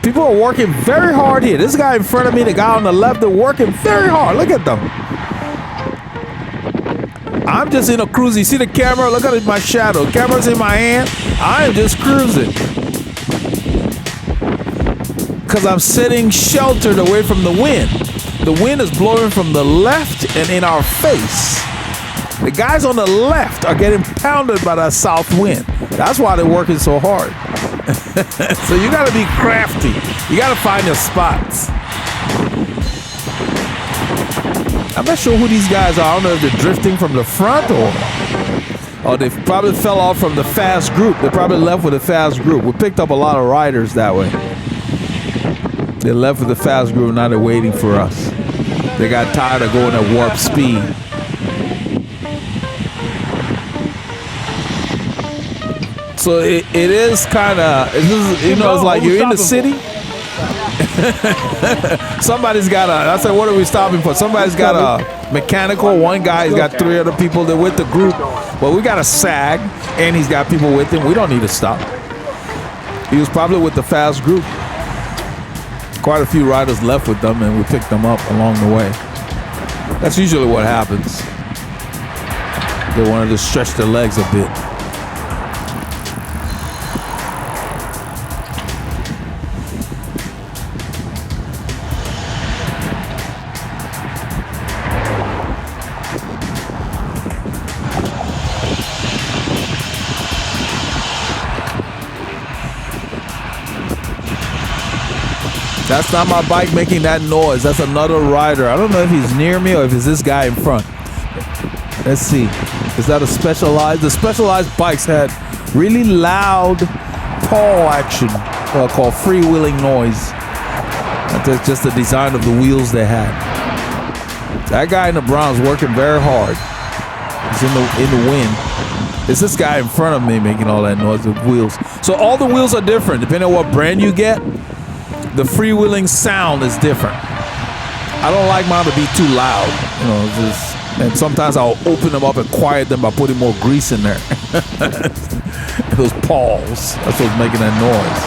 People are working very hard here. This guy in front of me, the guy on the left, they're working very hard. Look at them. I'm just in a cruise. You see the camera? Look at my shadow. The camera's in my hand. I'm just cruising. Because I'm sitting sheltered away from the wind. The wind is blowing from the left and in our face. The guys on the left are getting pounded by that south wind. That's why they're working so hard. So you gotta be crafty. You gotta find your spots. I'm not sure who these guys are. I don't know if they're drifting from the front or they probably fell off from the fast group. They probably left with a fast group. We picked up a lot of riders that way. They left with the fast group, now they're waiting for us. They got tired of going at warp speed. So it is kind of, it's like you're in the city. Somebody's got I said, what are we stopping for? Somebody's got a mechanical. One guy's got 3 other people that with the group. Well, we got a SAG, and he's got people with him. We don't need to stop. He was probably with the fast group. Quite a few riders left with them, and we picked them up along the way. That's usually what happens. They wanted to stretch their legs a bit. That's not my bike making that noise. That's another rider. I don't know if he's near me or if it's this guy in front. Let's see. Is that a Specialized? The Specialized bikes had really loud paw action, called freewheeling noise. That's just the design of the wheels they had. That guy in the brown's working very hard. He's in the wind. It's this guy in front of me making all that noise with wheels. So all the wheels are different depending on what brand you get. The freewheeling sound is different. I don't like mine to be too loud, and sometimes I'll open them up and quiet them by putting more grease in there. Those paws. That's what's making that noise.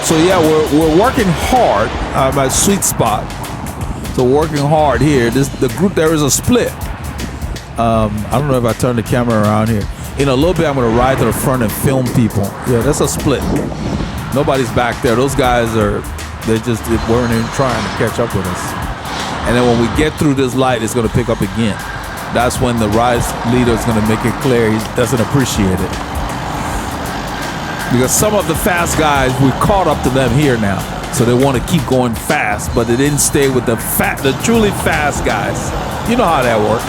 So yeah, we're working hard. My sweet spot. So working hard here. The group, there is a split. I don't know if I turn the camera around here. In a little bit, I'm going to ride to the front and film people. Yeah, that's a split. Nobody's back there. Those guys they weren't even trying to catch up with us. And then when we get through this light, it's going to pick up again. That's when the ride leader is going to make it clear he doesn't appreciate it. Because some of the fast guys, we caught up to them here now. So they want to keep going fast, but they didn't stay with the truly fast guys. You know how that works.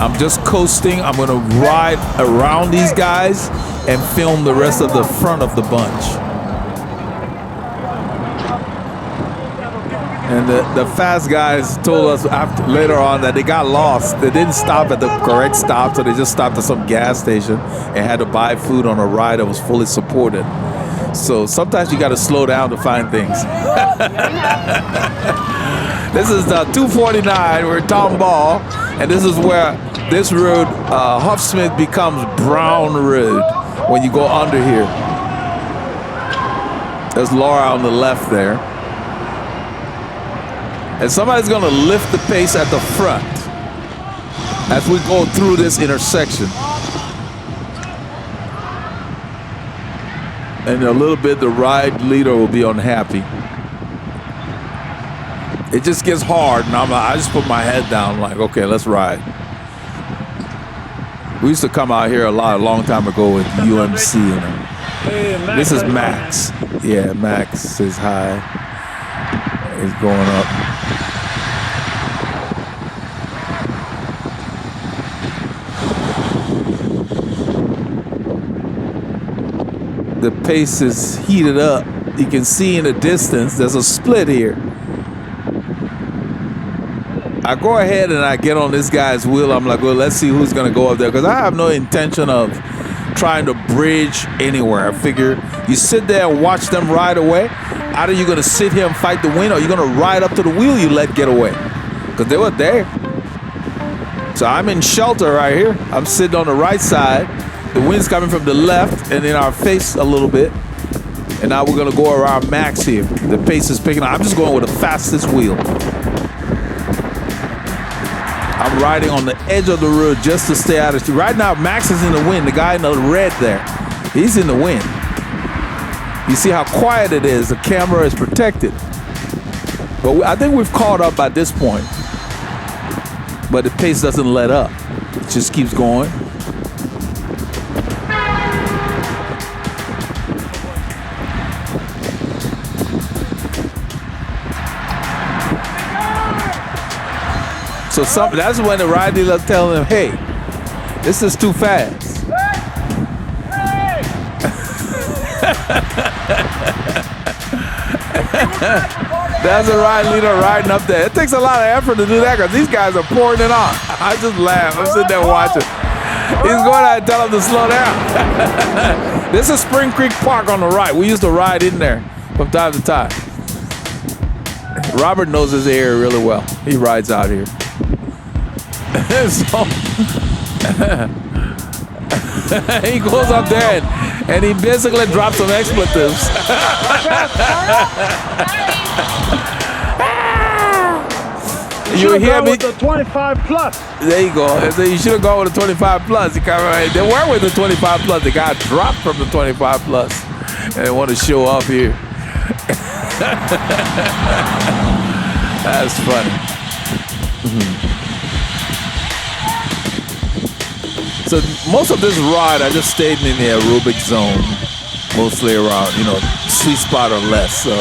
I'm just coasting. I'm going to ride around these guys and film the rest of the front of the bunch. And the fast guys told us later on that they got lost. They didn't stop at the correct stop, so they just stopped at some gas station and had to buy food on a ride that was fully supported. So sometimes you got to slow down to find things. This is the 249. We're at Tomball, and this is where this road, Huffsmith, becomes Brown Road when you go under here. There's Laura on the left there. And somebody's going to lift the pace at the front as we go through this intersection. And in a little bit, the ride leader will be unhappy. It just gets hard, and I just put my head down like, okay, let's ride. We used to come out here a long time ago with UMC. This is Max. Yeah, Max says hi. He's going up. The pace is heated up. You can see in the distance, there's a split here. I go ahead and I get on this guy's wheel. I'm like, well, let's see who's going to go up there. Because I have no intention of trying to bridge anywhere. I figure you sit there and watch them ride away. Either you're going to sit here and fight the wind, or you're going to ride up to the wheel you let get away. Because they were there. So I'm in shelter right here. I'm sitting on the right side. The wind's coming from the left and in our face a little bit. And now we're going to go around Max here. The pace is picking up. I'm just going with the fastest wheel. I'm riding on the edge of the road just to stay out of the street. Right now, Max is in the wind. The guy in the red there, he's in the wind. You see how quiet it is. The camera is protected. But I think we've caught up by this point. But the pace doesn't let up. It just keeps going. So that's when the ride dealer telling them, hey, this is too fast. There's a ride leader riding up there. It takes a lot of effort to do that because these guys are pouring it on. I just laugh. I'm sitting there watching. He's going out and tell them to slow down. This is Spring Creek Park on the right. We used to ride in there from time to time. Robert knows his area really well. He rides out here. So he goes up there and he basically drops some expletives. You hear me? With the 25 plus. There you go. You should have gone with the 25 plus. They weren't with the 25 plus. The guy dropped from the 25 plus and they want to show off here. That's funny. So most of this ride, I just stayed in the aerobic zone, mostly around, sweet spot or less. So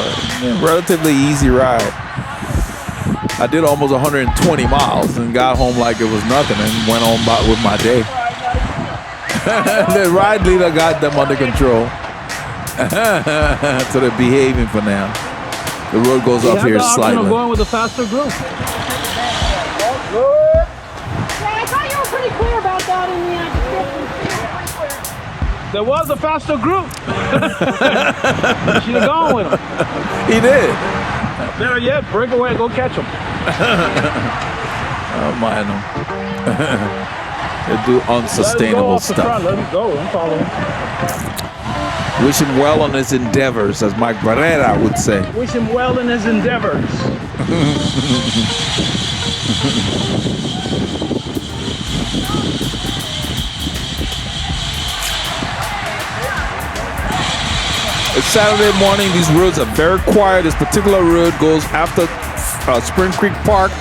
relatively easy ride. I did almost 120 miles and got home like it was nothing and went on with my day. The ride leader got them under control. So they're behaving for now. The road goes up here slightly. Going with the faster group. I thought you were pretty clear about that in the description. There was a faster group. You should have gone with him. He did. Better yet, break away and go catch him. don't mind them. They do unsustainable stuff. Let him go. I'm following. Wish him well on his endeavors, as Mike Barrera would say. Wish him well in his endeavors. It's Saturday morning. These roads are very quiet. This particular road goes after Spring Creek Park.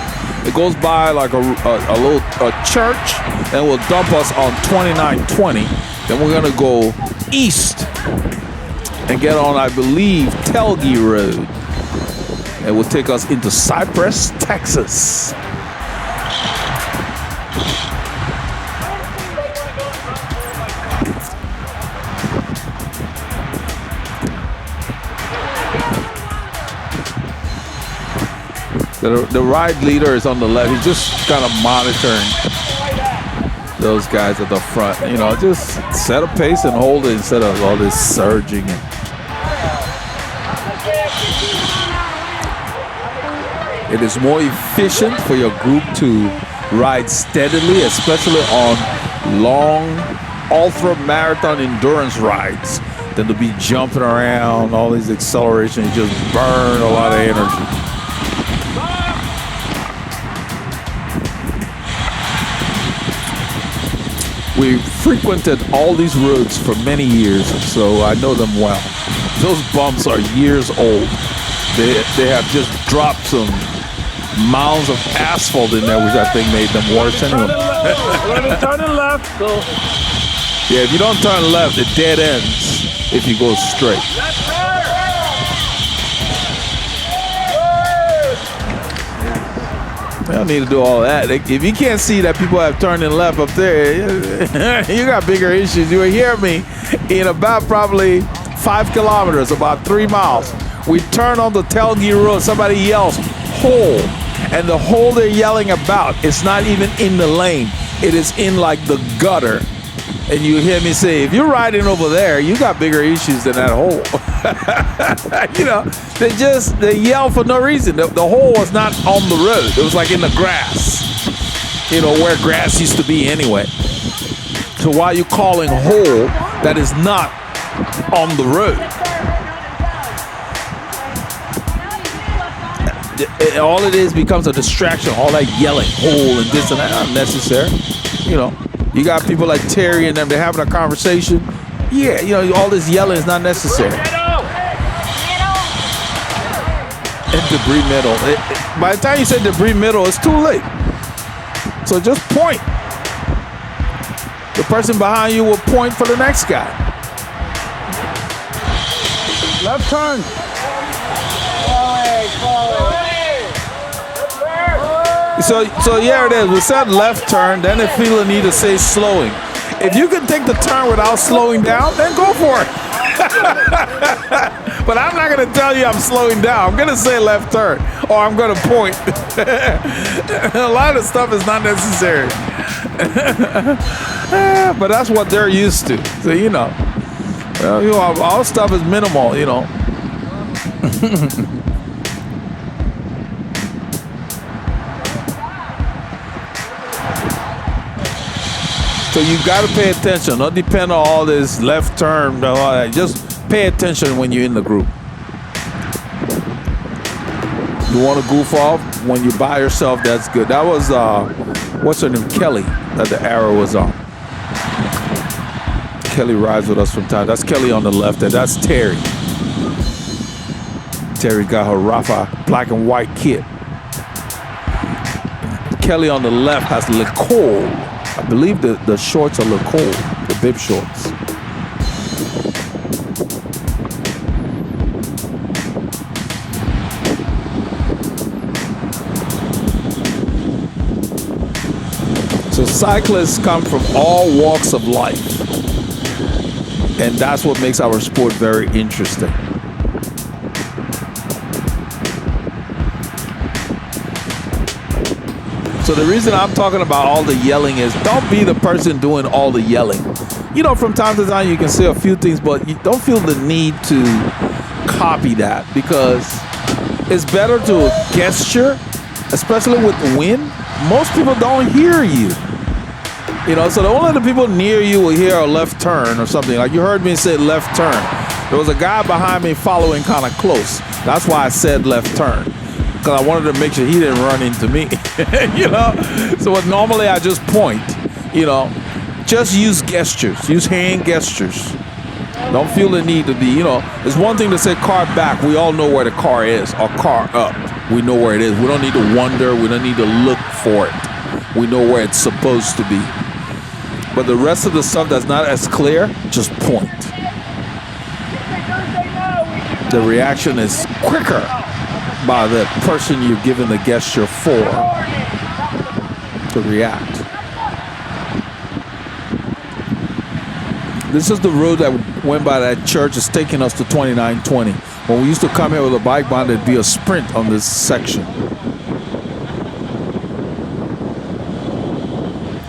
It goes by like a little church, and will dump us on 2920. Then we're gonna go east and get on, I believe, Telge Road. It will take us into Cypress, Texas. The ride leader is on the left. He's just kind of monitoring those guys at the front. You know, just set a pace and hold it instead of all this surging. It is more efficient for your group to ride steadily, especially on long ultra marathon endurance rides, than to be jumping around, all these accelerations, just burn a lot of energy. We frequented all these roads for many years, so I know them well. Those bumps are years old. They have just dropped some mounds of asphalt in there, which I think made them worse anyway. Turning left. Go. Yeah, if you don't turn left, it dead ends if you go straight. I don't need to do all that. If you can't see that people have turned in left up there, you got bigger issues. You will hear me in about probably 5 kilometers, about 3 miles. We turn on the Telge Road, somebody yells, hole. And the hole they're yelling about, it's not even in the lane. It is in like the gutter. And you hear me say, if you're riding over there, you got bigger issues than that hole. You know, they yell for no reason. The hole was not on the road. It was like in the grass, you know, where grass used to be anyway. So why are you calling hole that is not on the road? All it is becomes a distraction. All that yelling, hole and this and that, unnecessary. You know, you got people like Terry and them, they're having a conversation. Yeah, you know, all this yelling is not necessary. And debris middle. By the time you say debris middle, it's too late. So just point. The person behind you will point for the next guy. Left turn. So yeah, it is. We said left turn, then if people need to say slowing. If you can take the turn without slowing down, then go for it. But I'm not going to tell you I'm slowing down. I'm going to say left turn, or I'm going to point. A lot of stuff is not necessary. But that's what they're used to. So, you know, well, you know, all stuff is minimal, you know. So you got to pay attention. Don't depend on all this left turn and all that. Just pay attention when you're in the group. You want to goof off when you're by yourself, that's good. That was, what's her name, Kelly, that the arrow was on. Kelly rides with us from time. That's Kelly on the left, and that's Terry. Terry got her Rafa black and white kit. Kelly on the left has Lecole. I believe the shorts are Lecole, the bib shorts. So cyclists come from all walks of life. And that's what makes our sport very interesting. So the reason I'm talking about all the yelling is don't be the person doing all the yelling. You know, from time to time you can say a few things, but you don't feel the need to copy that, because it's better to gesture, especially with the wind, most people don't hear you. You know, so the only the people near you will hear a left turn or something. Like you heard me say left turn. There was a guy behind me following kind of close. That's why I said left turn. Because I wanted to make sure he didn't run into me. You know? So normally I just point, you know. Just use gestures. Use hand gestures. Don't feel the need to be, you know. It's one thing to say car back. We all know where the car is. Or car up. We know where it is. We don't need to wonder. We don't need to look for it. We know where it's supposed to be. But the rest of the stuff that's not as clear, just point. The reaction is quicker by the person you're giving the gesture for to react. This is the road that went by that church. It's taking us to 2920. When we used to come here with a bike bond, there'd be a sprint on this section.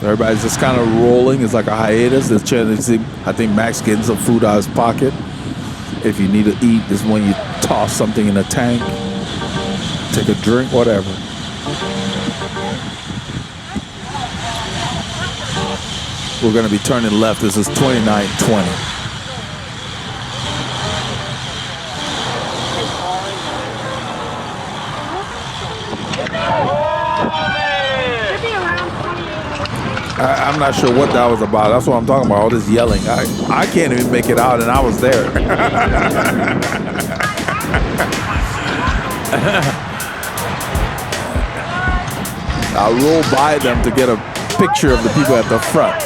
Everybody's just kind of rolling. It's like a hiatus. I think Max getting some food out of his pocket. If you need to eat, this is when you toss something in a tank, take a drink, whatever. We're going to be turning left. This is 2920. I'm not sure what that was about. That's what I'm talking about, all this yelling. I can't even make it out, and I was there. I'll roll by them to get a picture of the people at the front.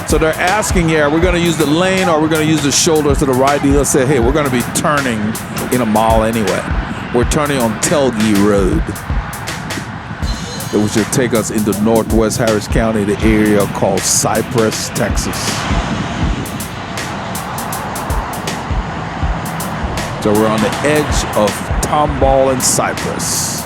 So they're asking here, are we going to use the lane or are we going to use the shoulder to the right? Dealer said, hey, we're going to be turning in a mile anyway. We're turning on Telge Road, which will take us into northwest Harris County, the area called Cypress, Texas. So we're on the edge of Tomball and Cypress.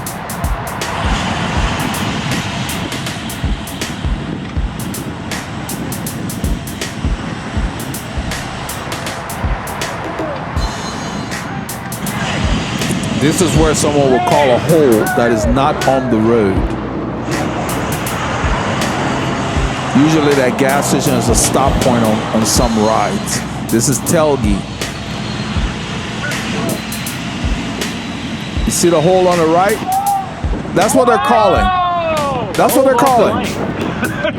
This is where someone will call a hole that is not on the road. Usually that gas station is a stop point on some rides. This is Telge. You see the hole on the right? That's what they're calling. That's what they're calling.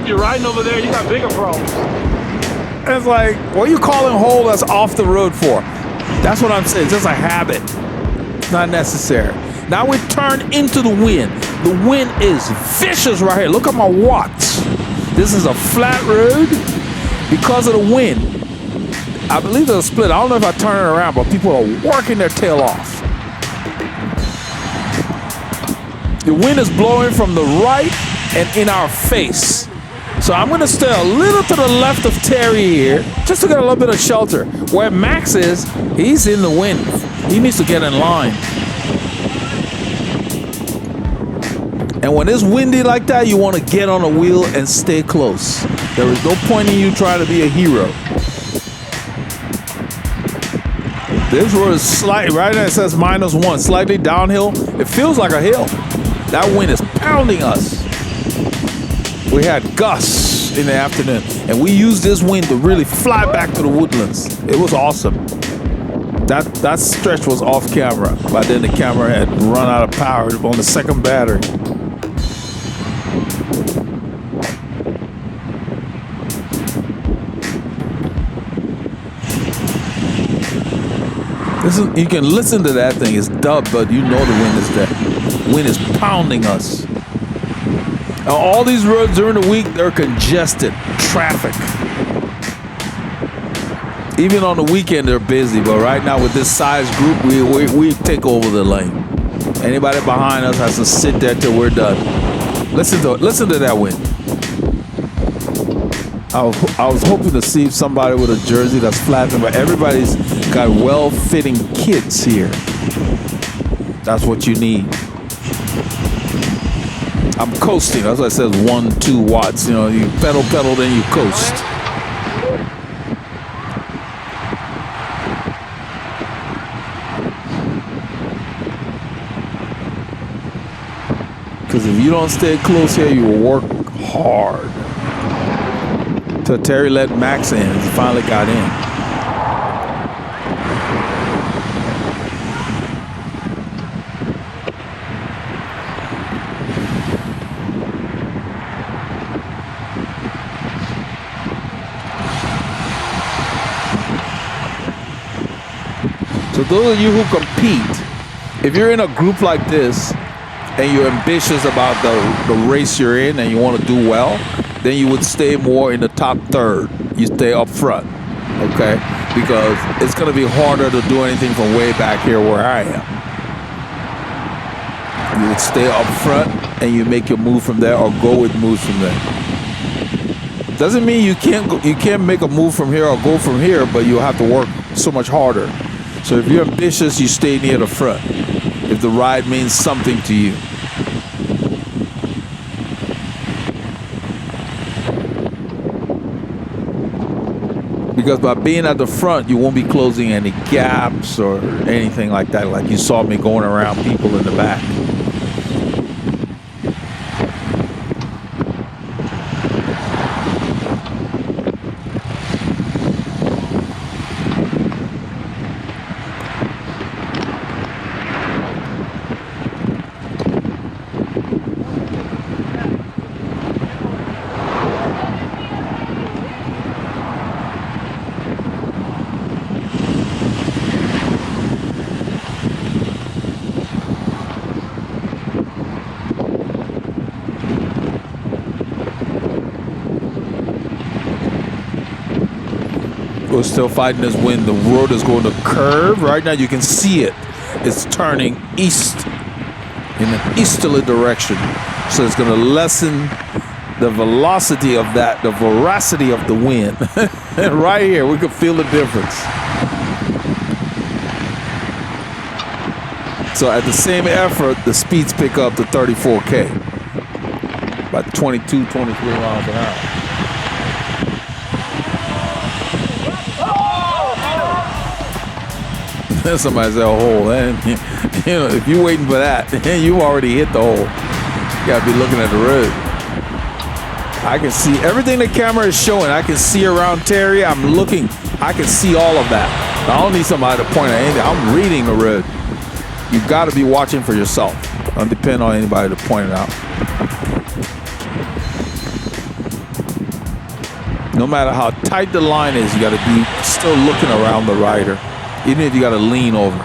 You're riding over there, you got bigger problems. It's like, what are you calling hole that's off the road for? That's what I'm saying. It's just a habit. It's not necessary. Now we turn into the wind. The wind is vicious right here. Look at my watts. This is a flat road because of the wind. I believe there's a split. I don't know if I turn it around, but people are working their tail off. The wind is blowing from the right and in our face. So I'm going to stay a little to the left of Terry here, just to get a little bit of shelter. Where Max is, he's in the wind. He needs to get in line. And when it's windy like that, you want to get on a wheel and stay close. There is no point in you trying to be a hero. This road is slightly, right now it says -1, slightly downhill. It feels like a hill. That wind is pounding us. We had gusts in the afternoon, and we used this wind to really fly back to the Woodlands. It was awesome. That stretch was off camera. By then the camera had run out of power on the second battery. You can listen to that thing. It's dubbed, but you know the wind is there. Wind is pounding us. Now, all these roads during the week, they're congested. Traffic. Even on the weekend, they're busy. But right now, with this size group, we take over the lane. Anybody behind us has to sit there till we're done. Listen to that wind. I was hoping to see somebody with a jersey that's flattened, but everybody's got well-fitting kits here. That's what you need. I'm coasting. That's why it says 1-2 watts. You know, you pedal, then you coast. Because if you don't stay close here, you will work hard. Till Terry let Max in. He finally got in. So those of you who compete, if you're in a group like this and you're ambitious about the race you're in and you want to do well, then you would stay more in the top third. You stay up front, okay? Because it's going to be harder to do anything from way back here where I am. You would stay up front and you make your move from there or go with moves from there. Doesn't mean you can't make a move from here or go from here, but you'll have to work so much harder. So if you're ambitious, you stay near the front. If the ride means something to you. Because by being at the front, you won't be closing any gaps or anything like that. Like you saw me going around people in the back. We're still fighting this wind. The road is going to curve. Right now you can see it. It's turning east in an easterly direction. So it's going to lessen the velocity of that, the veracity of the wind. And right here, we can feel the difference. So at the same effort, the speeds pick up to 34K. About 22, 23 miles an hour. Somebody said a hole. And, you know, if you're waiting for that, you already hit the hole. You gotta be looking at the road. I can see everything the camera is showing. I can see around Terry. I'm looking. I can see all of that. I don't need somebody to point at anything. I'm reading the road. You got to be watching for yourself. Don't depend on anybody to point it out. No matter how tight the line is, you got to be still looking around the rider. Even if you got to lean over.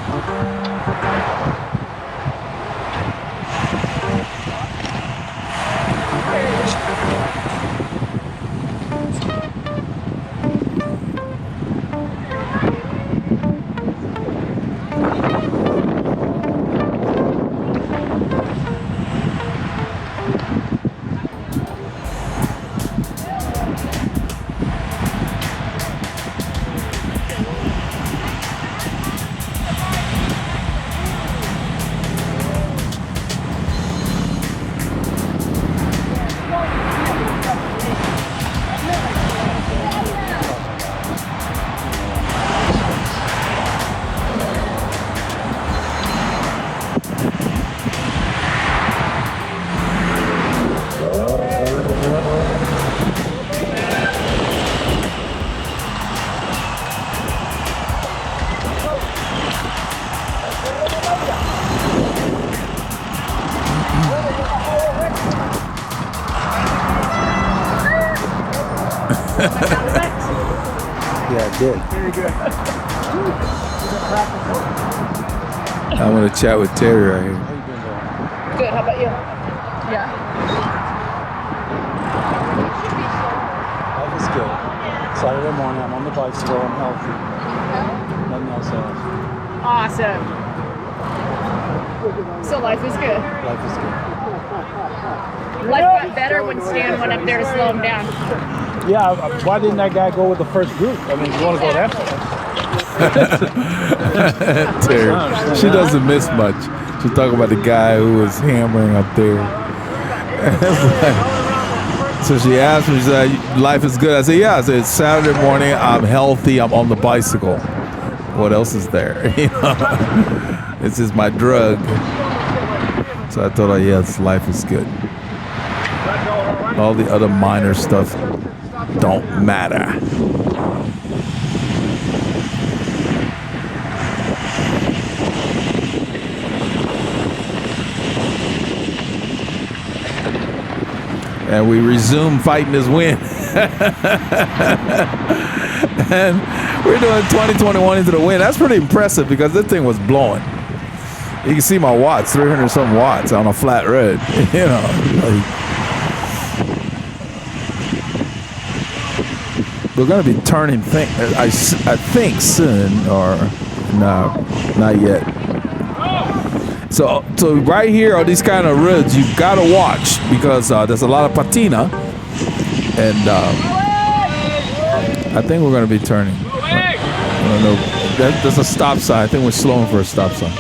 Yeah, I did. Very good. I'm gonna chat with Terry right here. Good. How about you? Yeah. Life is good. Saturday morning, I'm on the bicycle. I'm healthy. Nothing else else. Awesome. So life is good. Life is good. Life got better when Stan went up there to slow him down. Yeah, why didn't that guy go with the first group? I mean, you want to go that far? Terry, she doesn't miss much. She's talking about the guy who was hammering up there. So she asked me, she said, life is good. I said, yeah. I said, it's Saturday morning. I'm healthy. I'm on the bicycle. What else is there? You know, this is my drug. So I thought, yes, life is good. All the other minor stuff don't matter. And we resume fighting this wind. And we're doing 2021 into the wind. That's pretty impressive because this thing was blowing. You can see my watts, 300 something watts on a flat road. You know, we're gonna be turning I think soon, or no, not yet. So right here on these kind of roads, you've got to watch because there's a lot of patina, and I think we're going to be turning. I don't know. There's a stop sign. I think we're slowing for a stop sign.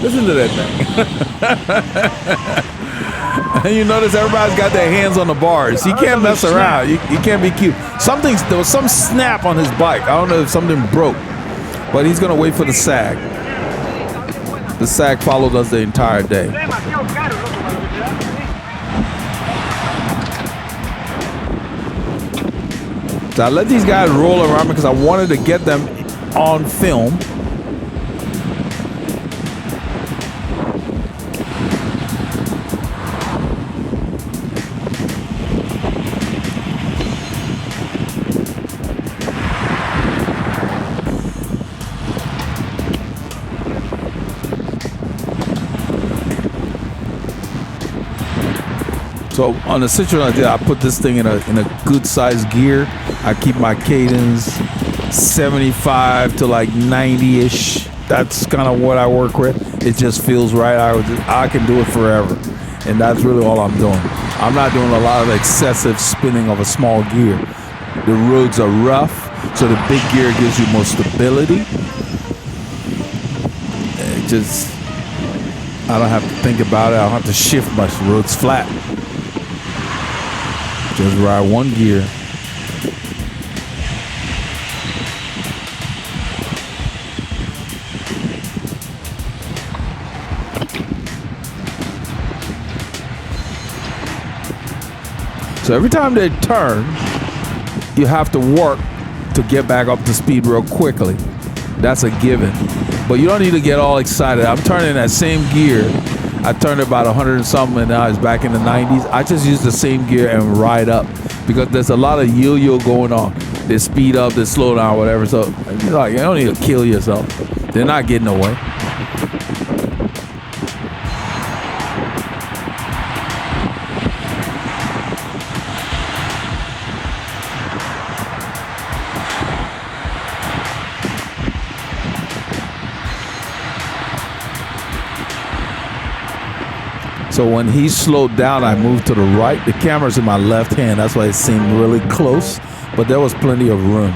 Listen to that thing. And you notice everybody's got their hands on the bars. You can't mess around. You can't be cute. There was some snap on his bike. I don't know if something broke, but he's gonna wait for the sag. The sag followed us the entire day. So I let these guys roll around because I wanted to get them on film. So on a situation like that, I put this thing in a good size gear. I keep my cadence 75 to like 90-ish. That's kind of what I work with. It just feels right. I can do it forever, and that's really all I'm doing. I'm not doing a lot of excessive spinning of a small gear. The roads are rough, so the big gear gives you more stability. It just, I don't have to think about it. I don't have to shift much. The road's flat. Just ride one gear. So every time they turn, you have to work to get back up to speed real quickly. That's a given. But you don't need to get all excited. I'm turning that same gear. I turned about 100 and something, and now it's back in the 90s. I just use the same gear and ride up because there's a lot of yo-yo going on. They speed up, they slow down, whatever. So you don't need to kill yourself. They're not getting away. So when he slowed down, I moved to the right. The camera's in my left hand. That's why it seemed really close, but there was plenty of room.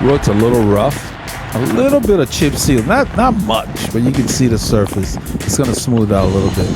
Road's a little rough, a little bit of chip seal, not much, but you can see the surface. It's gonna smooth out a little bit.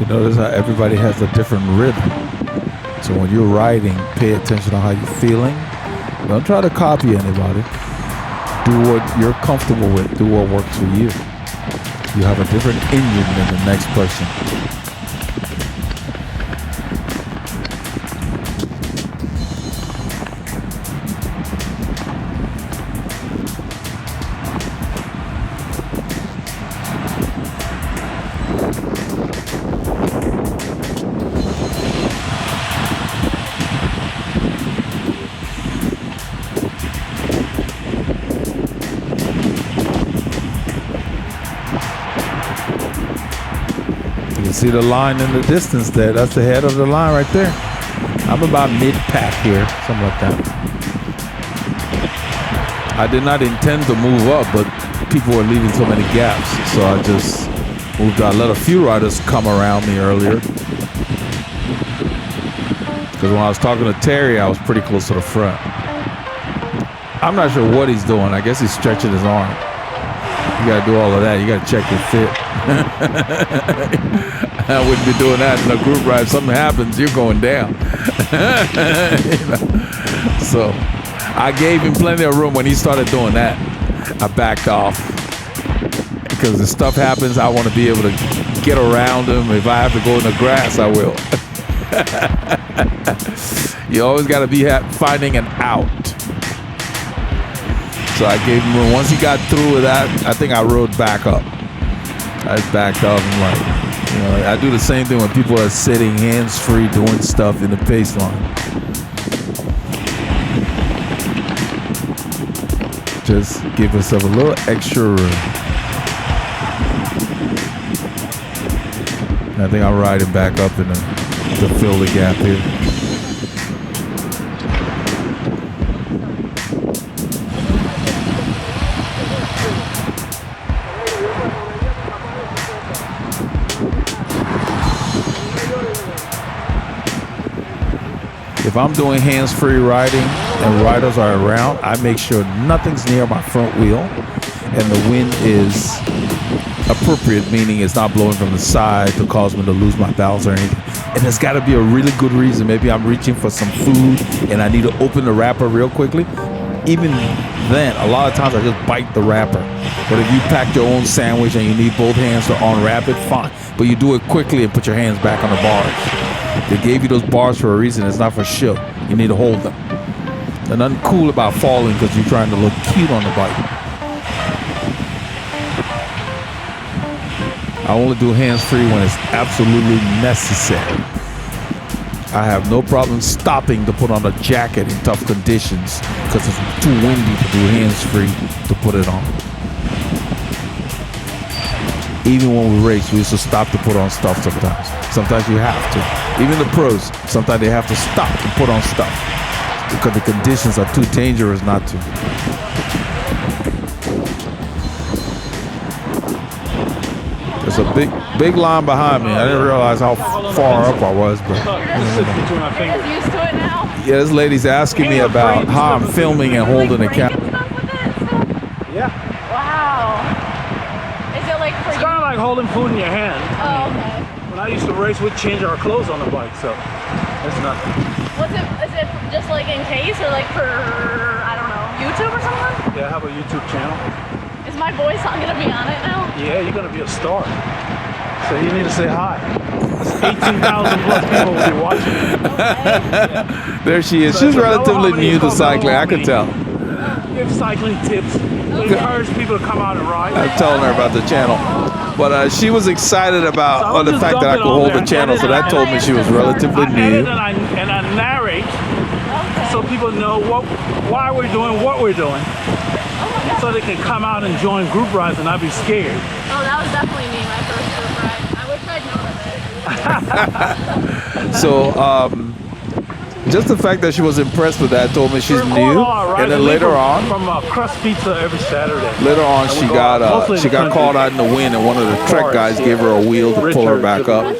You notice how everybody has a different rhythm. So when you're riding, pay attention to how you're feeling. Don't try to copy anybody. Do what you're comfortable with. Do what works for you. You have a different engine than the next person. See the line in the distance there. That's the head of the line right there. I'm about mid-pack here, something like that. I did not intend to move up, but people were leaving so many gaps, so I just moved out. I let a few riders come around me earlier. Because when I was talking to Terry, I was pretty close to the front. I'm not sure what he's doing. I guess he's stretching his arm. You gotta do all of that. You gotta check your fit. I wouldn't be doing that in a group ride. If something happens, you're going down. You know? So I gave him plenty of room when he started doing that. I backed off because if stuff happens, I want to be able to get around him. If I have to go in the grass, I will. You always got to be finding an out. So I gave him room. Once he got through with that, I think I rode back up. I backed up and like, you know, I do the same thing when people are sitting hands-free doing stuff in the pace line. Just give yourself a little extra room. I think I'm riding back up to fill the gap here. If I'm doing hands-free riding and riders are around, I make sure nothing's near my front wheel and the wind is appropriate, meaning it's not blowing from the side to cause me to lose my balance or anything. And there's got to be a really good reason. Maybe I'm reaching for some food and I need to open the wrapper real quickly. Even then, a lot of times I just bite the wrapper. But if you packed your own sandwich and you need both hands to unwrap it, fine. But you do it quickly and put your hands back on the bars. They gave you those bars for a reason. It's not for show. You need to hold them. There's nothing cool about falling because you're trying to look cute on the bike. I only do hands-free when it's absolutely necessary. I have no problem stopping to put on a jacket in tough conditions because it's too windy to do hands-free to put it on. Even when we race, we used to stop to put on stuff sometimes. Sometimes you have to. Even the pros, sometimes they have to stop to put on stuff because the conditions are too dangerous not to. There's a big line behind me. I didn't realize how far up I was, but Used to it now. yeah, this lady's asking me about how I'm filming and holding the camera. Yeah. Wow. Is it like for It's kind of like holding food in your hand. Oh, okay. When I used to race, we'd change our clothes on the bike, so it's nothing. Is it just like in case or like for, I don't know, YouTube or something? Yeah, I have a YouTube channel. Is my voice not gonna be on it now? Yeah, you're gonna be a star. So you need to say hi. 18,000 plus people will be watching. Okay. There she is. So She's it's a relatively new to Veloharmony, cycling. I could tell. Give cycling tips. Encourage people to come out and ride. I'm telling her about the channel. But she was excited about the fact that I could hold the channel, so that told me she was relatively new. And I narrate so people know why we're doing what we're doing. So they can come out and join group rides and not be scared. Oh, that was definitely me, my first group ride. I wish I'd known of it. So, just the fact that she was impressed with that told me she's new. And then later on, from crust pizza every Saturday. later on, she got caught out in the wind, and one of the Trek guys gave her a wheel to pull her back up.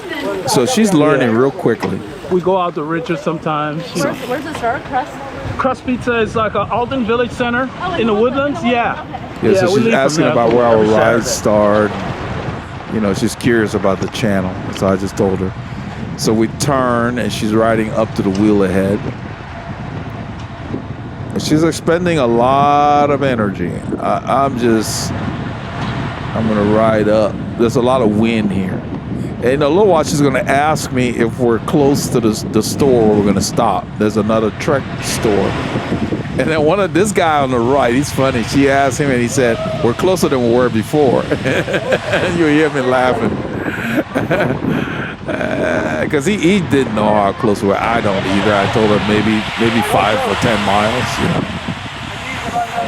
So she's learning real quickly. We go out to Richard sometimes. Where's the start? Crust Pizza is like an Alton Village Center in the Woodlands. Yeah. Yeah, so we she's leave from asking there about where our every rides Saturday. start. You know, she's curious about the channel, so I just told her. So we turn, and she's riding up to the wheel ahead. She's expending a lot of energy. I'm gonna ride up. There's a lot of wind here. And in a little while, she's gonna ask me if we're close to the store where we're gonna stop. There's another Trek store. And then this guy on the right, he's funny. She asked him and he said, we're closer than we were before. You hear me laughing. Because he didn't know how close we were. I don't either. I told her maybe 5 or 10 miles. You know.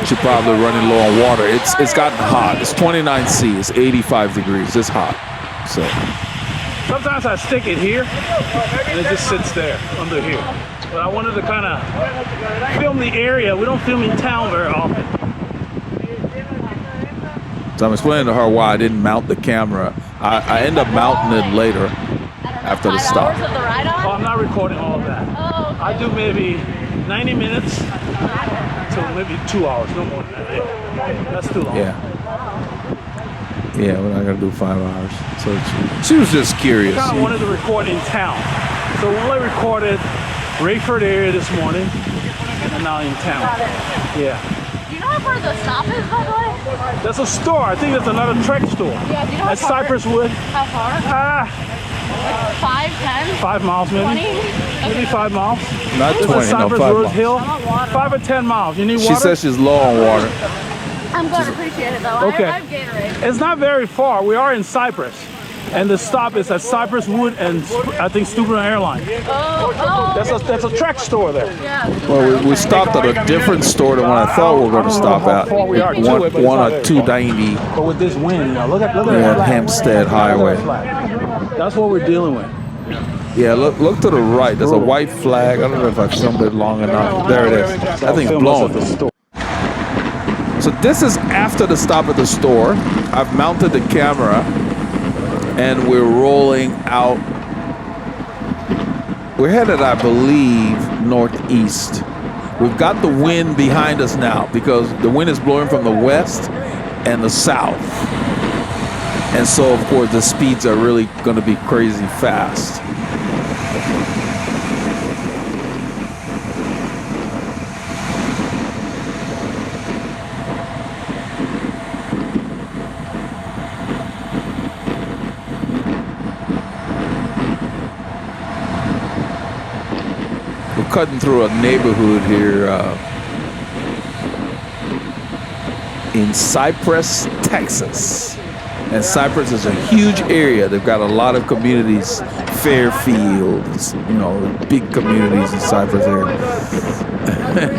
She's probably running low on water. It's gotten hot. It's 29 C. It's 85 degrees. It's hot. So sometimes I stick it here and it just sits there under here. But I wanted to kind of film the area. We don't film in town very often. So I'm explaining to her why I didn't mount the camera. I end up mounting it later after the stop. 5 hours of the ride on? Oh, I'm not recording all of that. Oh, okay. I do maybe 90 minutes to maybe 2 hours, no more than that. Yeah. That's too long. Yeah. Yeah, we're not gonna do 5 hours. So she was just curious. I kind of wanted to record in town. So we only recorded Rayford area this morning, and now in town. Yeah. Do you know how far the stop is, by the way? There's a store. I think there's another Trek store. Yeah, do you know at Cypress Wood. How far? 5, 10? 5 miles maybe. 20? Maybe 5 miles. Not This 20, is no, Cypress 5 Road miles. Hill. 5 or 10 miles. You need water? She says she's low on water. I'm going to appreciate it, though. Okay. I have Gatorade. It's not very far. We are in Cypress. And the stop is at Cypress Wood and I think Stuber Airline. Oh. That's a Trek store there. Yeah. Well, we stopped at a different store than what I thought we were going to stop at. We are One at 290 But with this wind, you know, look at at that. Hempstead Highway. That's what we're dealing with. Yeah, look to the right. There's a white flag. I don't know if I filmed it long enough. There it is. That thing's blown. So this is after the stop at the store. I've mounted the camera and we're rolling out. We're headed, I believe, northeast. We've got the wind behind us now because the wind is blowing from the west and the south. And so, of course, the speeds are really going to be crazy fast. We're cutting through a neighborhood here in Cypress, Texas. And Cypress is a huge area. They've got a lot of communities, Fairfield, you know, big communities in Cypress area.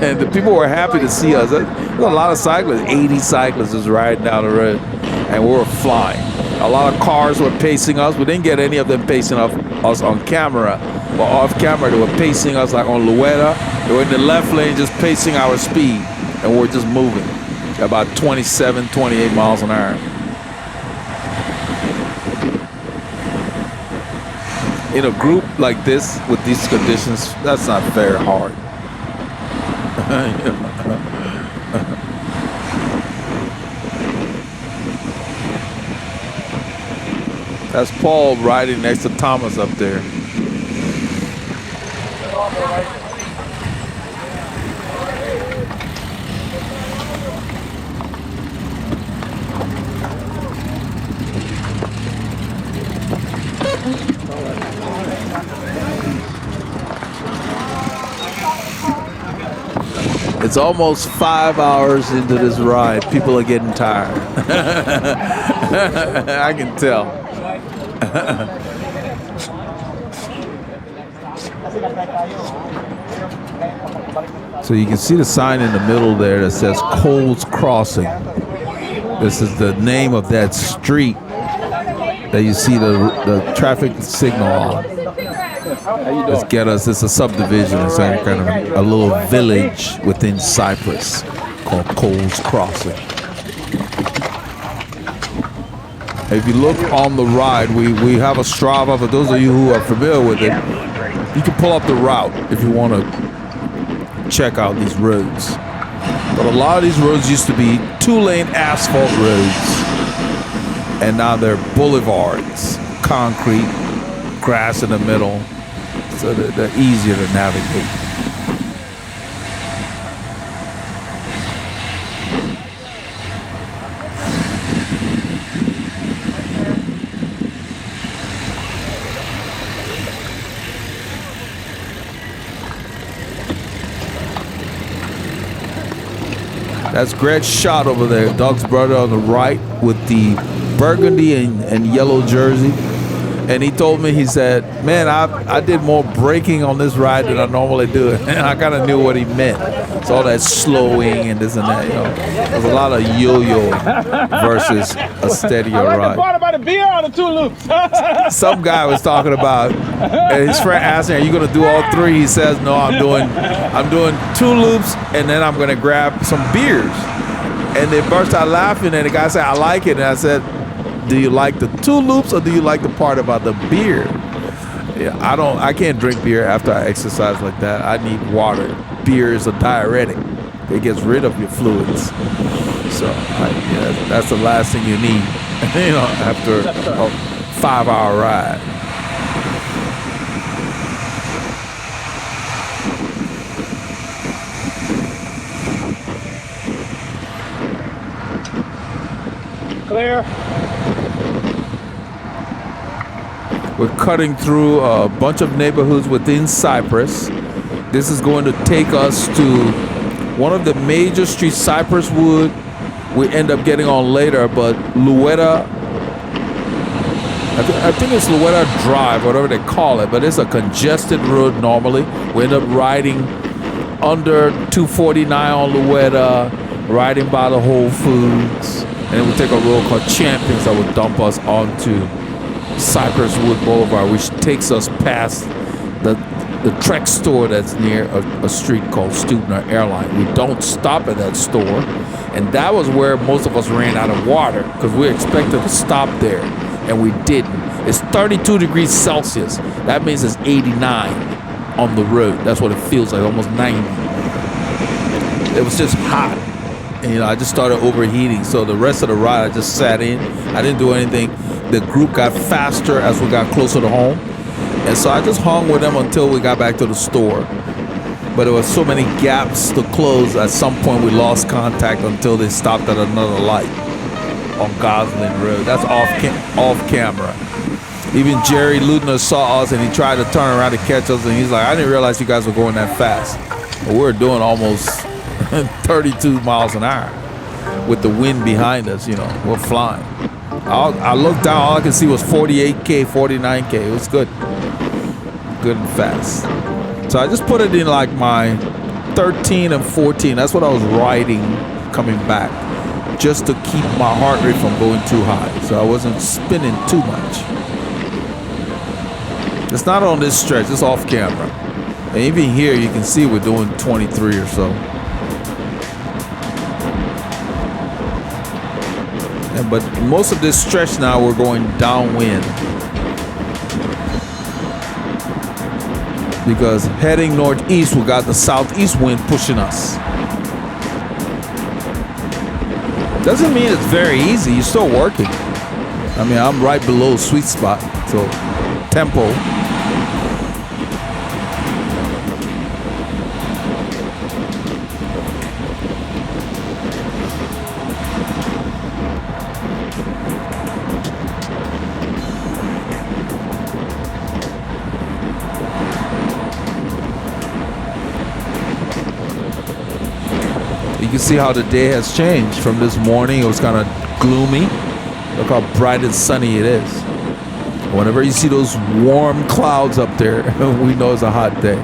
And the people were happy to see us. There's a lot of cyclists, 80 cyclists is riding down the road, and we were flying. A lot of cars were pacing us. We didn't get any of them pacing us on camera, but off camera they were pacing us like on Louetta. They were in the left lane just pacing our speed, and we're just moving about 27, 28 miles an hour. In a group like this, with these conditions, that's not very hard. That's Paul riding next to Thomas up there. It's almost 5 hours into this ride. People are getting tired. I can tell. So you can see the sign in the middle there that says Coles Crossing. This is the name of that street that you see the traffic signal on. Let's get us. It's a subdivision. It's like kind of a little village within Cypress called Coles Crossing. If you look on the ride, we have a Strava. For those of you who are familiar with it, you can pull up the route if you want to check out these roads. But a lot of these roads used to be 2-lane asphalt roads. and now they're boulevards, concrete, grass in the middle, so they're easier to navigate. That's Greg's shot over there. Doug's brother on the right with the burgundy and yellow jersey. And he told me, he said, man, I did more braking on this ride than I normally do. And I kind of knew what he meant. It's all that slowing and this and that. You know, there's a lot of yo-yo versus a steadier ride. I bought about a beer on the 2 loops. Some guy was talking about, and his friend asked him, are you going to do all 3? He says, no, I'm doing 2 loops, and then I'm going to grab some beers. And they burst out laughing, and the guy said, I like it. And I said, do you like the 2 loops, or do you like the part about the beer? Yeah, I can't drink beer after I exercise like that. I need water. Beer is a diuretic. It gets rid of your fluids. So that's the last thing you need, you know, after a 5-hour ride. Clear. We're cutting through a bunch of neighborhoods within Cypress. This is going to take us to one of the major streets, Cypress Wood. We end up getting on later, but Louetta, I think it's Louetta Drive, whatever they call it, but it's a congested road normally. We end up riding under 249 on Louetta, riding by the Whole Foods, and then we take a road called Champions that will dump us onto Cypress Wood Boulevard, which takes us past the Trek store that's near a street called Stubner Airline. We don't stop at that store, and that was where most of us ran out of water because we expected to stop there, and we didn't. It's 32 degrees Celsius. That means it's 89 on the road. That's what it feels like, almost 90. It was just hot, and you know, I just started overheating. So the rest of the ride, I just sat in. I didn't do anything. The group got faster as we got closer to home. And so I just hung with them until we got back to the store. But there were so many gaps to close, at some point we lost contact until they stopped at another light on Gosling Road. That's off camera. Even Jerry Ludner saw us and he tried to turn around to catch us, and he's like, I didn't realize you guys were going that fast. But we were doing almost 32 miles an hour with the wind behind us, you know, we're flying. I looked down, all I could see was 48K, 49K. It was good. Good and fast. So I just put it in like my 13 and 14. That's what I was riding coming back, just to keep my heart rate from going too high. So I wasn't spinning too much. It's not on this stretch, it's off camera. And even here you can see we're doing 23 or so. But most of this stretch now we're going downwind, because heading northeast we got the southeast wind pushing us. Doesn't mean it's very easy, you're still working. I mean, I'm right below sweet spot, so tempo. You can see how the day has changed from this morning. It was kind of gloomy. Look how bright and sunny it is. Whenever you see those warm clouds up there, we know it's a hot day.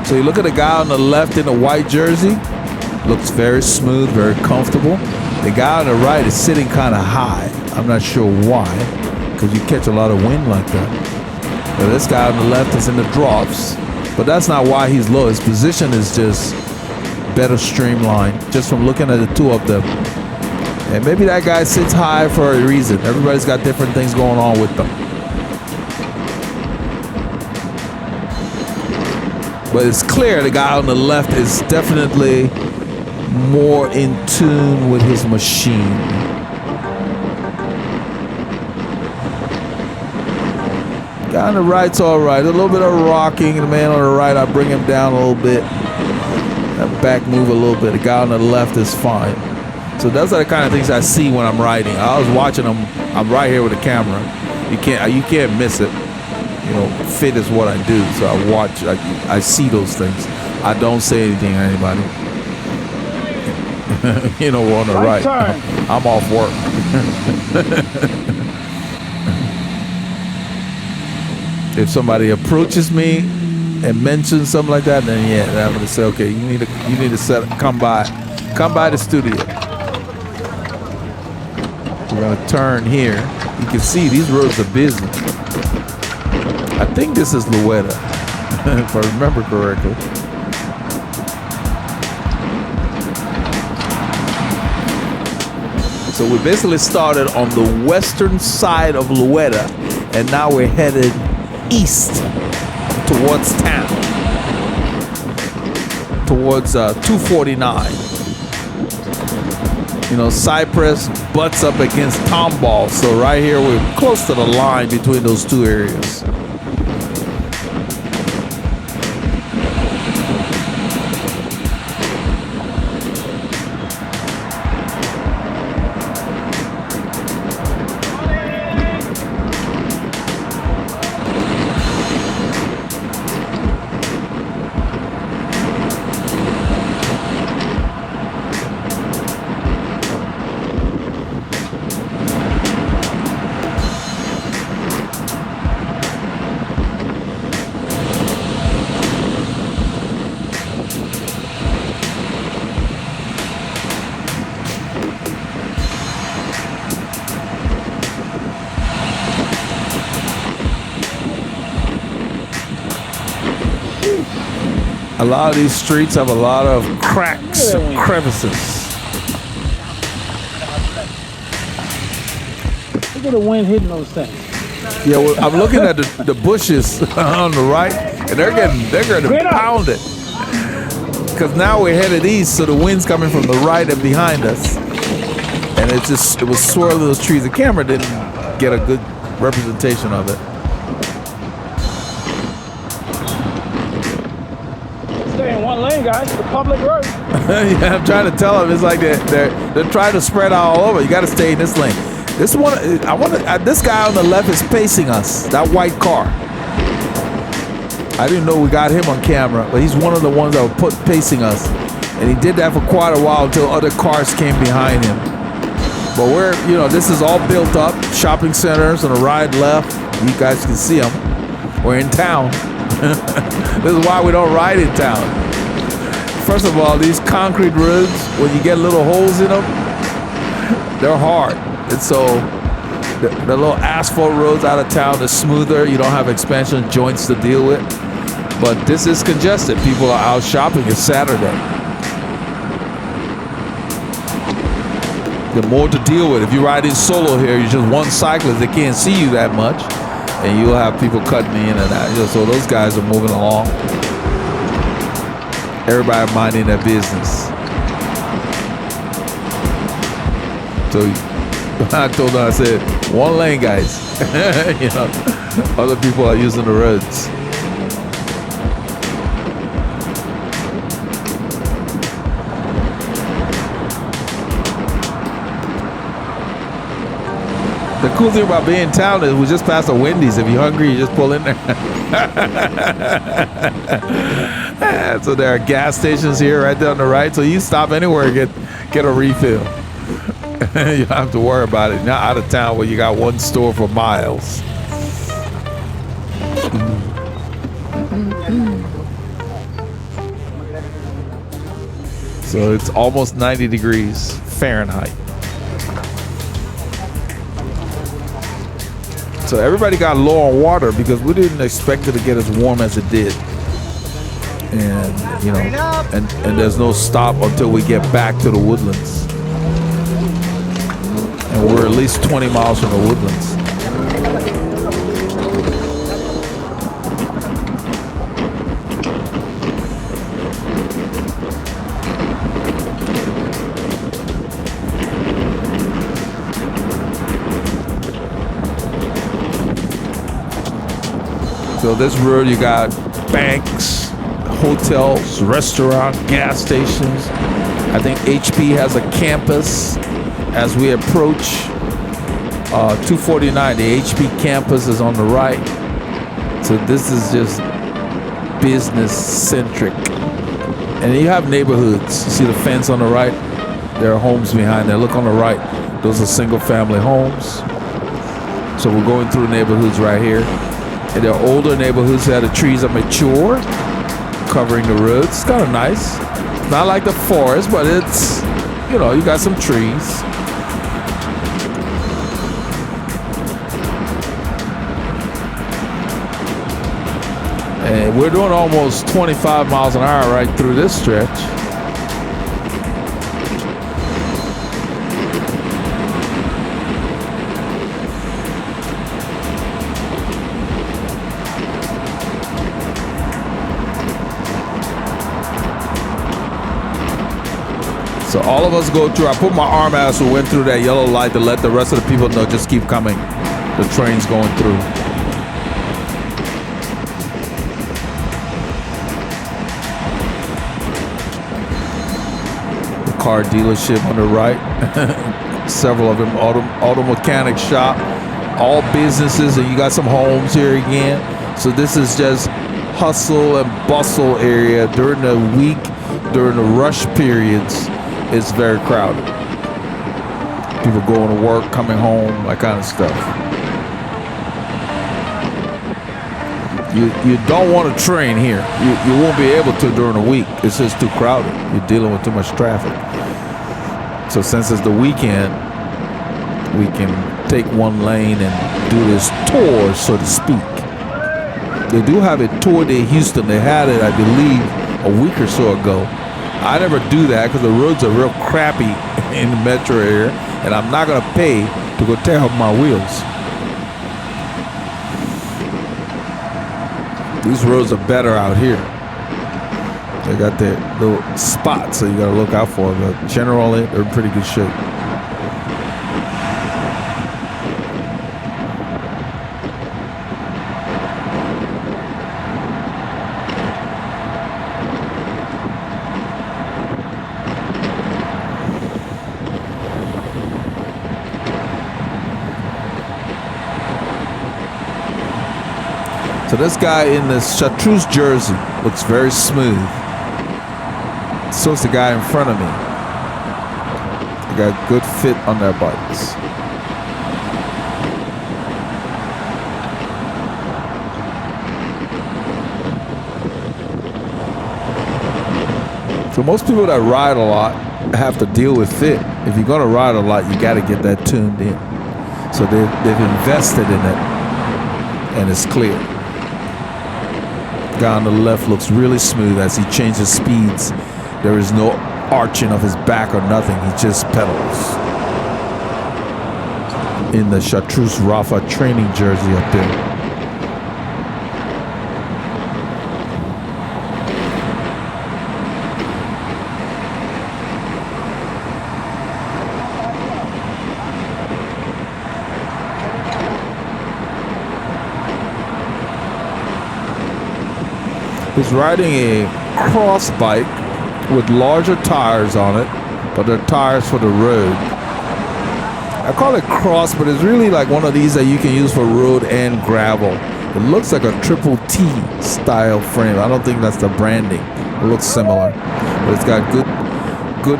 So you look at the guy on the left in the white jersey, looks very smooth, very comfortable. The guy on the right is sitting kind of high. I'm not sure why, because you catch a lot of wind like that. But this guy on the left is in the drops, but that's not why he's low. His position is just better streamlined, just from looking at the two of them. And maybe that guy sits high for a reason. Everybody's got different things going on with them. But it's clear the guy on the left is definitely more in tune with his machine. Guy on the right's all right. A little bit of rocking. The man on the right, I bring him down a little bit. That back move a little bit. The guy on the left is fine. So those are the kind of things I see when I'm riding. I was watching them. I'm right here with the camera. You can't miss it. You know, fit is what I do. So I watch. I see those things. I don't say anything to anybody. You know, we're on the right. I'm off work. If somebody approaches me and mentions something like that, then yeah, I'm gonna say, okay, you need to come by the studio. We're gonna turn here. You can see these roads are busy. I think this is Louetta, if I remember correctly. So we basically started on the western side of Louetta, and now we're headed east towards town, towards 249. You know, Cypress butts up against Tomball, so right here we're close to the line between those two areas. A lot of these streets have a lot of cracks and crevices. Look at the wind hitting those things. Yeah, well, I'm looking at the bushes on the right, and they're going to pound it. Because now we're headed east, so the wind's coming from the right and behind us, and it was swirling those trees. The camera didn't get a good representation of it. Stay in one lane, guys. The public road. Yeah, I'm trying to tell them. It's like they're trying to spread out all over. You got to stay in this lane. This one, this guy on the left is pacing us. That white car. I didn't know we got him on camera, but he's one of the ones that were pacing us, and he did that for quite a while until other cars came behind him. But this is all built up. Shopping centers on the right, left. You guys can see them. We're in town. This is why we don't ride in town. First of all, these concrete roads, when you get little holes in them, they're hard. And so the little asphalt roads out of town is smoother. You don't have expansion joints to deal with. But this is congested. People are out shopping. It's Saturday. There's more to deal with. If you ride in solo here, you're just one cyclist. They can't see you that much. And you'll have people cutting in and out. So those guys are moving along. Everybody minding their business. So I told them, I said, one lane, guys. Other people are using the roads. The cool thing about being in town is we just passed a Wendy's. If you're hungry, you just pull in there. So there are gas stations here right there on the right. So you stop anywhere and get a refill. You don't have to worry about it. You're not out of town where you got one store for miles. So it's almost 90 degrees Fahrenheit. So everybody got low on water because we didn't expect it to get as warm as it did. And, you know, and there's no stop until we get back to the Woodlands. And we're at least 20 miles from the Woodlands. So this road, you got banks, hotels, restaurant, gas stations. I think HP has a campus. As we approach 249, the HP campus is on the right. So this is just business centric. And you have neighborhoods. You see the fence on the right? There are homes behind there. Look on the right. Those are single family homes. So we're going through neighborhoods right here. And there are older neighborhoods that the trees are mature, covering the roads. It's kind of nice. Not like the forest, but it's, you know, you got some trees. And we're doing almost 25 miles an hour right through this stretch. So all of us go through. I put my arm out so we went through that yellow light to let the rest of the people know, just keep coming. The train's going through. The car dealership on the right. Several of them, auto mechanic shop. All businesses, and you got some homes here again. So this is just hustle and bustle area during the week, during the rush periods. It's very crowded. People going to work, coming home, that kind of stuff. You don't want to train here. You won't be able to during the week. It's just too crowded. You're dealing with too much traffic. So since it's the weekend, we can take one lane and do this tour, so to speak. They do have a tour day Houston. They had it, I believe, a week or so ago. I never do that because the roads are real crappy in the metro area, and I'm not going to pay to go tear up my wheels. These roads are better out here. They got their little spots, so you got to look out for them. But generally, they're in pretty good shape. So this guy in this chartreuse jersey looks very smooth. So is the guy in front of me. They got good fit on their bikes. So most people that ride a lot have to deal with fit. If you're gonna ride a lot, you gotta get that tuned in. So they've invested in it, and it's clear. Guy on the left looks really smooth as he changes speeds. There is no arching of his back or nothing. He just pedals. In the chartreuse Rafa training jersey up there. He's riding a cross bike with larger tires on it, but they're tires for the road. I call it cross, but it's really like one of these that you can use for road and gravel. It looks like a triple T style frame. I don't think that's the branding. It looks similar, but it's got good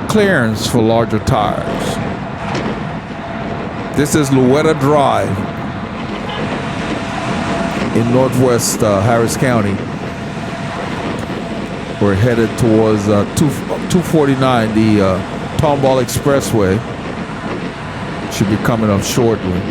clearance for larger tires. This is Louetta Drive in northwest Harris County. We're headed towards 249, the Tomball Expressway. Should be coming up shortly.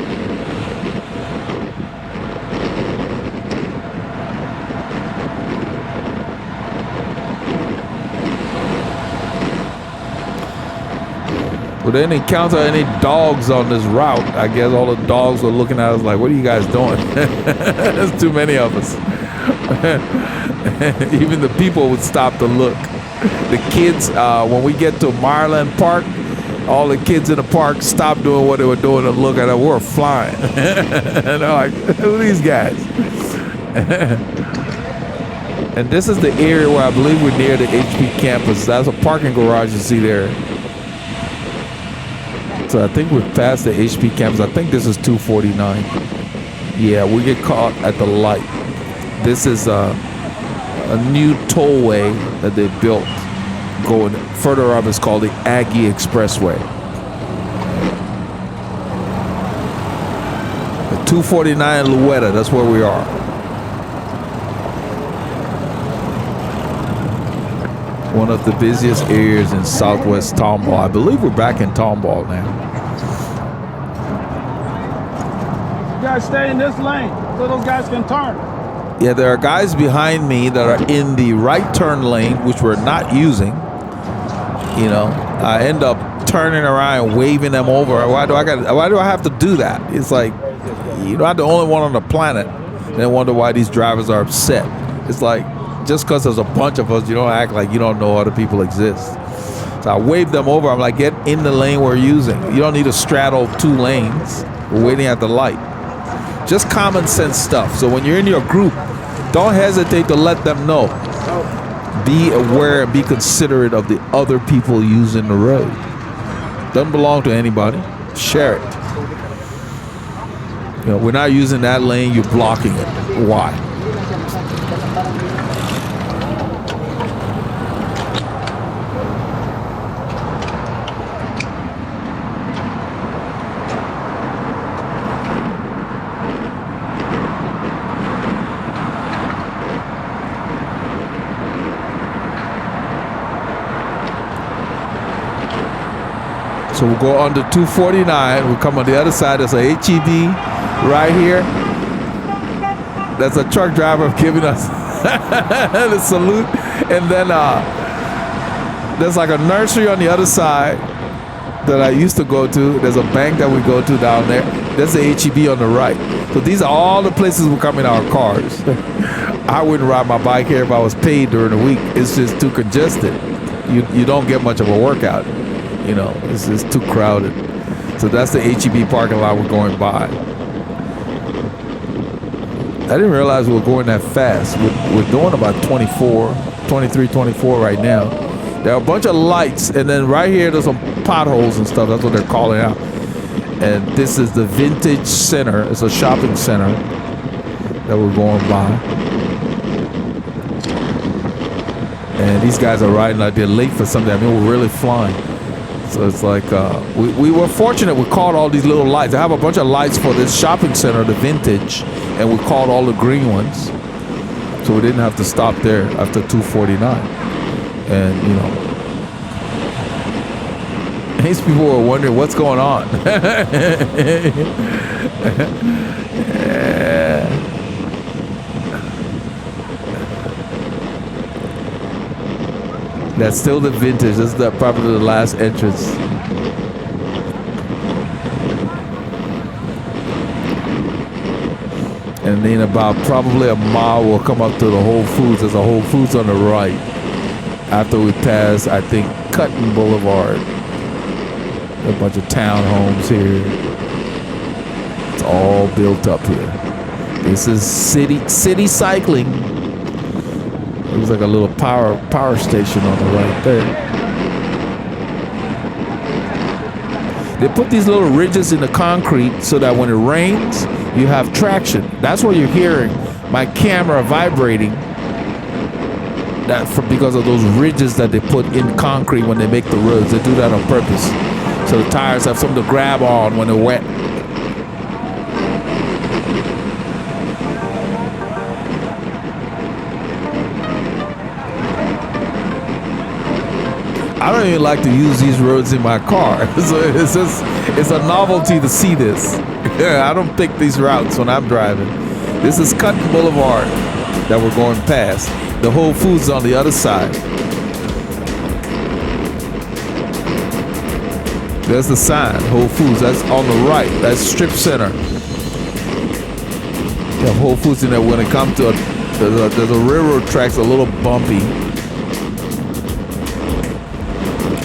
we didn't encounter any dogs on this route. I guess all the dogs were looking at us like, what are you guys doing? There's too many of us. Even the people would stop to look. The kids, when we get to Maryland Park, all the kids in the park stopped doing what they were doing and look at us. We're flying. And they're like, who are these guys? And this is the area where I believe we're near the HP campus. That's a parking garage you see there. So I think we're past the HP campus. I think this is 249. Yeah, we get caught at the light. This is a new tollway that they built. Going further up is called the Aggie Expressway. The 249 Louetta, that's where we are. One of the busiest areas in southwest Tomball. I believe we're back in Tomball now. You guys stay in this lane so those guys can turn. Yeah, there are guys behind me that are in the right turn lane, which we're not using. You know, I end up turning around and waving them over. Why do I have to do that? It's like, you're not the only one on the planet. And I wonder why these drivers are upset. It's like, just because there's a bunch of us, you don't act like you don't know other people exist. So I wave them over. I'm like, get in the lane we're using. You don't need to straddle two lanes. We're waiting at the light. Just common sense stuff. So when you're in your group, don't hesitate to let them know. Be aware and be considerate of the other people using the road. Doesn't belong to anybody. Share it. You know, we're not using that lane, you're blocking it. Why? So we'll go under 249. We'll come on the other side. There's a HEB right here. That's a truck driver giving us the salute. And then there's like a nursery on the other side that I used to go to. There's a bank that we go to down there. There's the HEB on the right. So these are all the places we come in our cars. I wouldn't ride my bike here if I was paid during the week. It's just too congested. You don't get much of a workout. You know, it's just too crowded. So that's the HEB parking lot we're going by. I didn't realize we were going that fast. We're doing about 23, 24 right now. There are a bunch of lights, and then right here there's some potholes and stuff. That's what they're calling out. And this is the Vintage Center. It's a shopping center that we're going by. And these guys are riding like they're late for something. I mean, we're really flying. So it's like, we were fortunate we caught all these little lights. I have a bunch of lights for this shopping center, the Vintage, and we caught all the green ones. So we didn't have to stop there after 249. And, you know, these people were wondering what's going on. That's still the Vintage. This is probably the last entrance. And then about probably a mile, we'll come up to the Whole Foods. There's a Whole Foods on the right. After we pass, I think, Kuykendahl Boulevard. A bunch of townhomes here. It's all built up here. This is city cycling. Looks like a little power station on the right there. They put these little ridges in the concrete so that when it rains, you have traction. That's what you're hearing my camera vibrating. Because of those ridges that they put in concrete when they make the roads. They do that on purpose. So the tires have something to grab on when they're wet. I don't even like to use these roads in my car. So it's a novelty to see this. I don't pick these routes when I'm driving. This is Kuykendahl Boulevard that we're going past. The Whole Foods is on the other side. There's the sign, Whole Foods. That's on the right. That's Strip Center. You have Whole Foods in there. When it comes to there's a railroad tracks a little bumpy.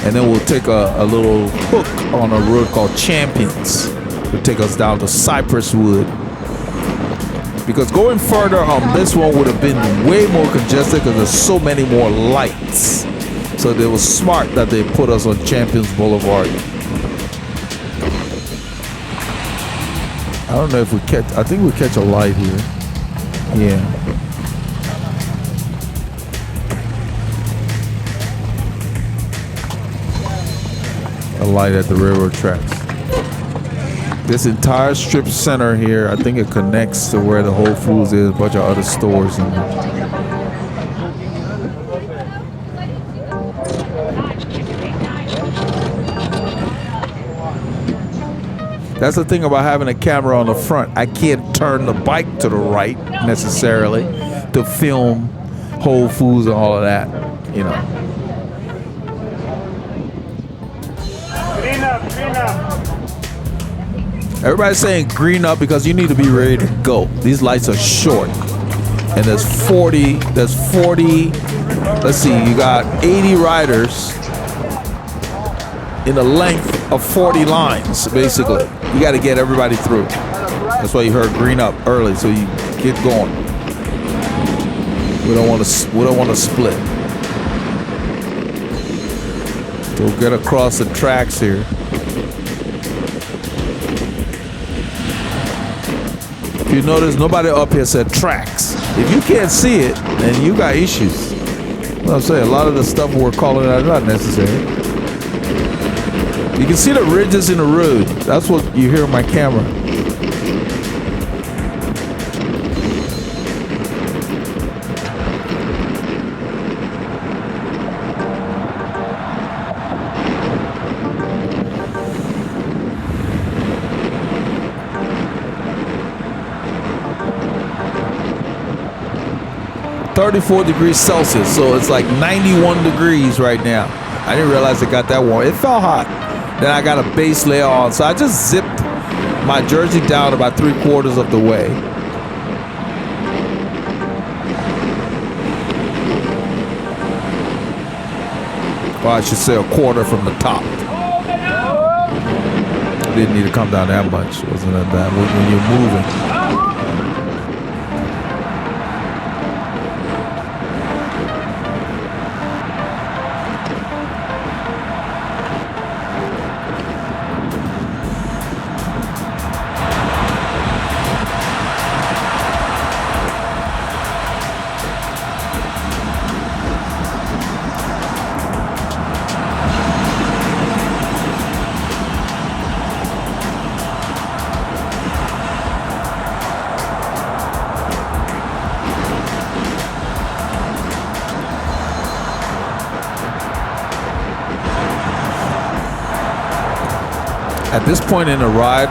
And then we'll take a little hook on a road called Champions. It'll take us down to Cypress Wood. Because going further on this one would have been way more congested because there's so many more lights. So they were smart that they put us on Champions Boulevard. I don't know if we catch, I think we catch a light here. Yeah. A light at the railroad tracks. This entire strip center here, I think it connects to where the Whole Foods is, a bunch of other stores in there. That's the thing about having a camera on the front. I can't turn the bike to the right necessarily to film Whole Foods and all of that, you know. Green up, green up. Everybody's saying green up because you need to be ready to go. These lights are short. And there's 40, let's see, you got 80 riders in a length of 40 lines, basically. You got to get everybody through. That's why you heard green up early, so you get going. We don't want to split. We'll get across the tracks here. If you notice, nobody up here said tracks. If you can't see it, then you got issues. What I'm saying, a lot of the stuff we're calling out is not necessary. You can see the ridges in the road. That's what you hear on my camera. $34°C, so it's like 91 degrees right now. I didn't realize it got that warm. It felt hot. Then I got a base layer on, so I just zipped my jersey down about 3/4 of the way. Well, I should say a quarter from the top. I didn't need to come down that much. It wasn't that bad when you're moving. At this point in the ride,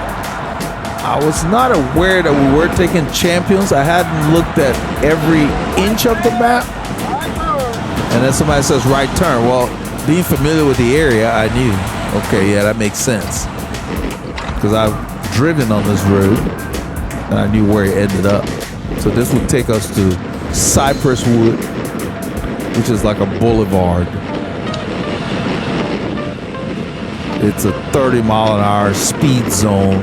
I was not aware that we were taking Champions. I hadn't looked at every inch of the map. And then somebody says right turn. Well, being familiar with the area, I knew. Okay, yeah, that makes sense. Because I've driven on this road and I knew where it ended up. So this would take us to Cypress Wood, which is like a boulevard. It's a 30-mile-an-hour speed zone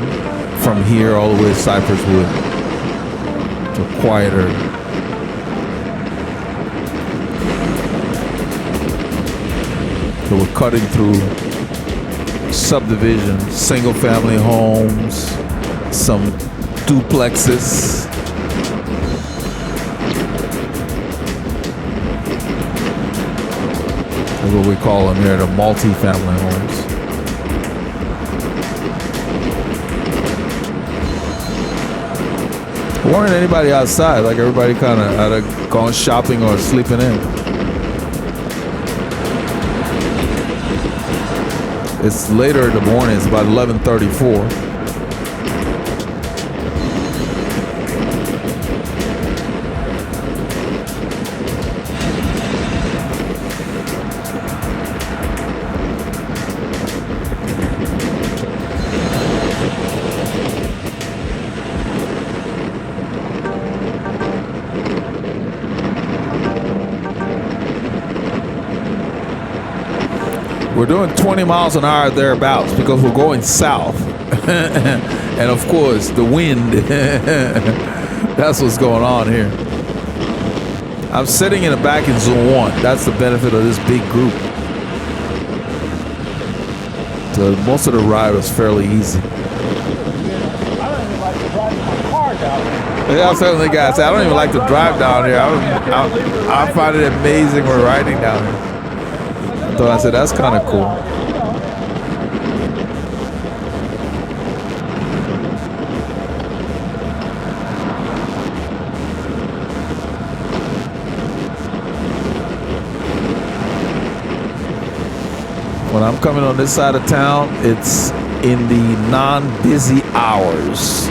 from here all the way to Cypress Wood. It's a quieter. So we're cutting through subdivisions, single-family homes, some duplexes. That's what we call them here, the multi-family homes. There weren't anybody outside, like everybody kind of either gone shopping or sleeping in. It's later in the morning, it's about 11:34. We're doing 20 miles an hour thereabouts because we're going south. And of course, the wind. That's what's going on here. I'm sitting in the back in zone 1. That's the benefit of this big group. So most of the ride was fairly easy. I don't even like to drive my car down here. Yeah, I was telling the guy, I said, I don't even like to drive down here. I find it amazing we're riding down here. So I said, that's kind of cool. When I'm coming on this side of town, it's in the non-busy hours,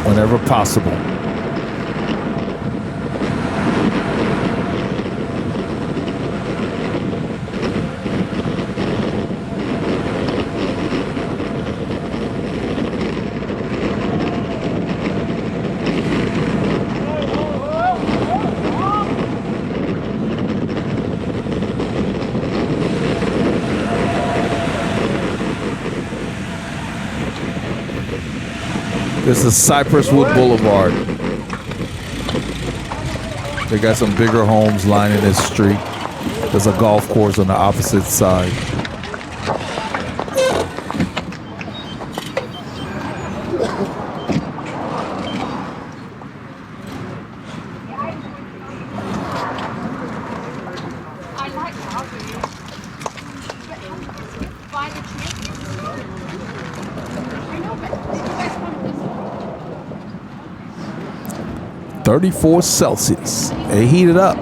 whenever possible. This is Cypress Wood Boulevard. They got some bigger homes lining this street. There's a golf course on the opposite side. .34 Celsius. They heated up. I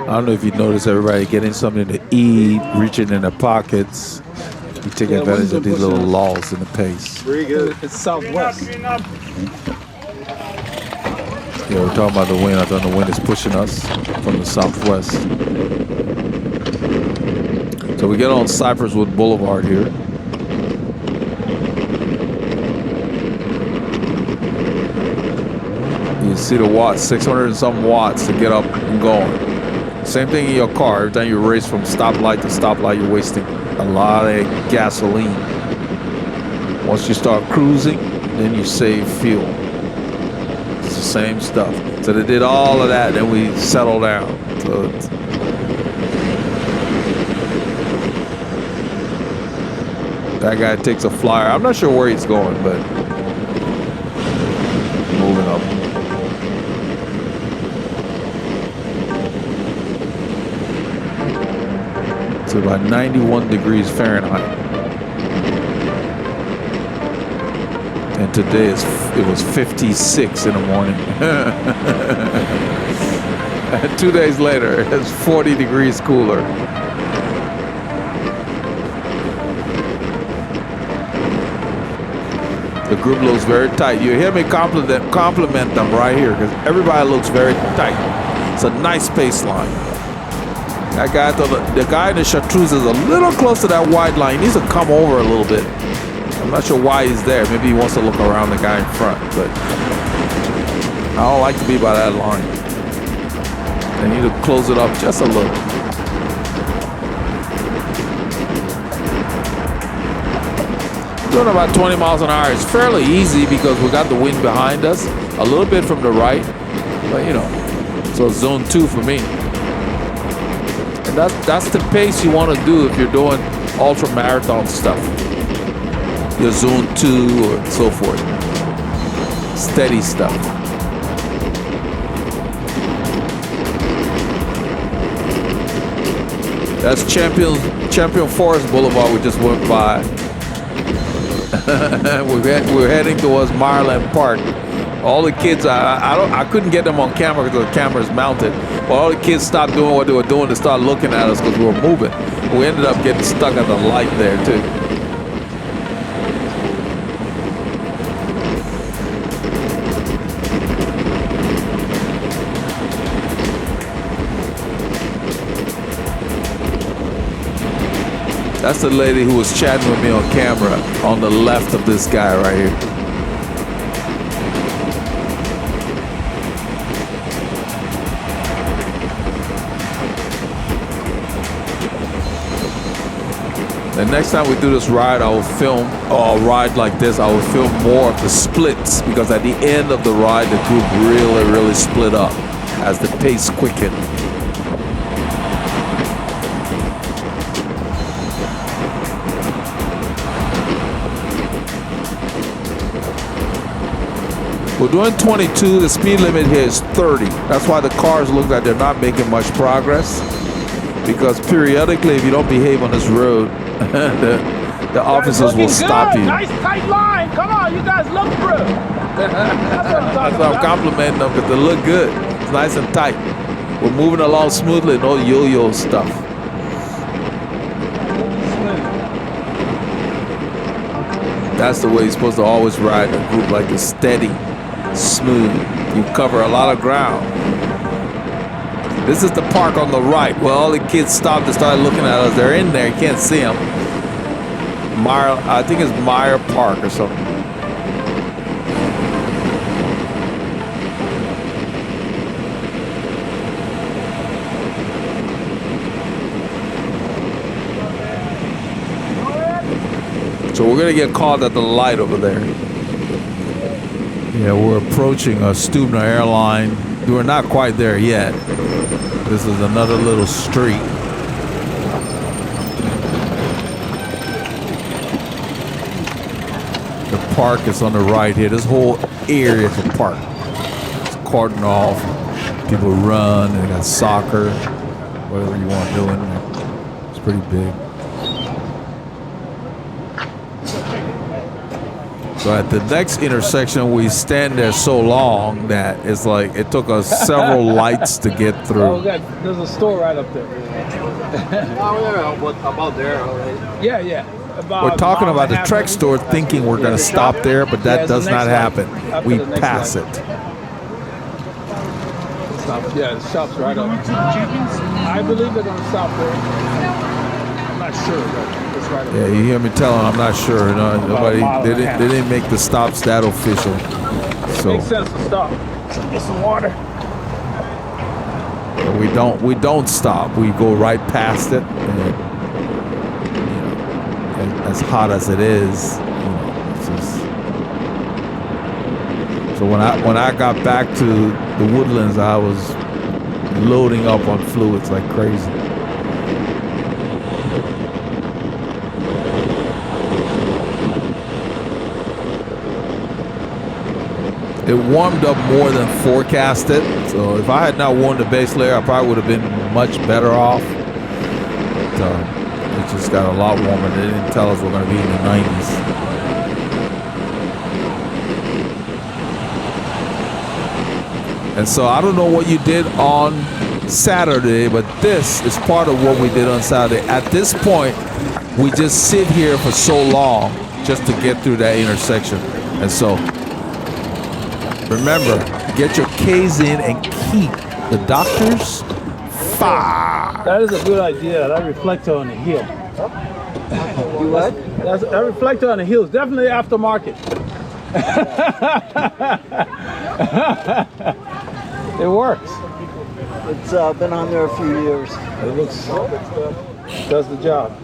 don't know if you notice everybody getting something to eat, reaching in their pockets. You take advantage of these little lulls in the pace. Pretty good. It's southwest. Yeah, we're talking about the wind. I thought the wind is pushing us from the southwest. So we get on Cypress Wood Boulevard here. You see the watts, 600 and some watts to get up and going. Same thing in your car. Every time you race from stoplight to stoplight, you're wasting a lot of gasoline. Once you start cruising, then you save fuel. It's the same stuff. So they did all of that, then we settle down. So that guy takes a flyer. I'm not sure where he's going, but moving up. It's about 91 degrees Fahrenheit. And today it was 56 in the morning. And 2 days later, it's 40 degrees cooler. The group looks very tight. You hear me compliment them right here because everybody looks very tight. It's a nice pace line. That guy, the guy in the chartreuse is a little close to that wide line. He needs to come over a little bit. I'm not sure why he's there. Maybe he wants to look around the guy in front, but I don't like to be by that line. They need to close it up just a little. Doing about 20 miles an hour. It's fairly easy because we got the wind behind us, a little bit from the right, but you know, so it's zone 2 for me. And that's the pace you want to do if you're doing ultra marathon stuff. Your zone 2 or so forth. Steady stuff. That's Champion Forest Boulevard we just went by. We're heading towards Maryland Park. All the kids, I couldn't get them on camera because the camera's mounted. But all the kids stopped doing what they were doing to start looking at us because we were moving. We ended up getting stuck at the light there too. That's the lady who was chatting with me on camera on the left of this guy right here. And next time we do this ride, I will film, or a ride like this, I will film more of the splits, because at the end of the ride, the group really split up as the pace quickened. We're doing 22, the speed limit here is 30. That's why the cars look like they're not making much progress, because periodically, if you don't behave on this road, the officers will stop you. Nice tight line. Come on, you guys look through. That's why I'm complimenting them, because they look good. It's nice and tight. We're moving along smoothly, no yo-yo stuff. That's the way you're supposed to always ride in a group like this, steady, smooth. You cover a lot of ground. This is the park on the right. Well, all the kids stopped and started looking at us. They're in there. You can't see them. I think it's Meyer Park or something. So we're gonna get caught at the light over there. Yeah, we're approaching a Stubner airline. We're not quite there yet. This is another little street. The park is on the right here. This whole area is a park. It's cordoned off. People run, and they got soccer, whatever you want to do in there. It's pretty big. So at the next intersection, we stand there so long that it's like it took us several lights to get through. Oh, there's a store right up there. About there already. Yeah. We're talking about the Trek store, thinking we're going to stop there, but that does not happen. We pass it. Yeah, the shop's right up. I believe they're going to stop there. I'm not sure, but it's right up Yeah, there. you hear me telling, I'm not sure. No, nobody, they didn't make the stops that official. So Makes sense to stop. Get some water. we don't stop. We go right past it. And, as hot as it is, it's just... So when I got back to the Woodlands, I was loading up on fluids like crazy. It warmed up more than forecasted, so if I had not worn the base layer, I probably would have been much better off. But it just got a lot warmer. They didn't tell us we're going to be in the 90s. And so I don't know what you did on Saturday, but this is part of what we did on Saturday. At this point, we just sit here for so long just to get through that intersection. And so remember, get your K's in and keep the doctors far. That is a good idea. That reflector on the hill. You what? That reflector on the hill is definitely aftermarket. It works. It's been on there a few years. It looks, does the job.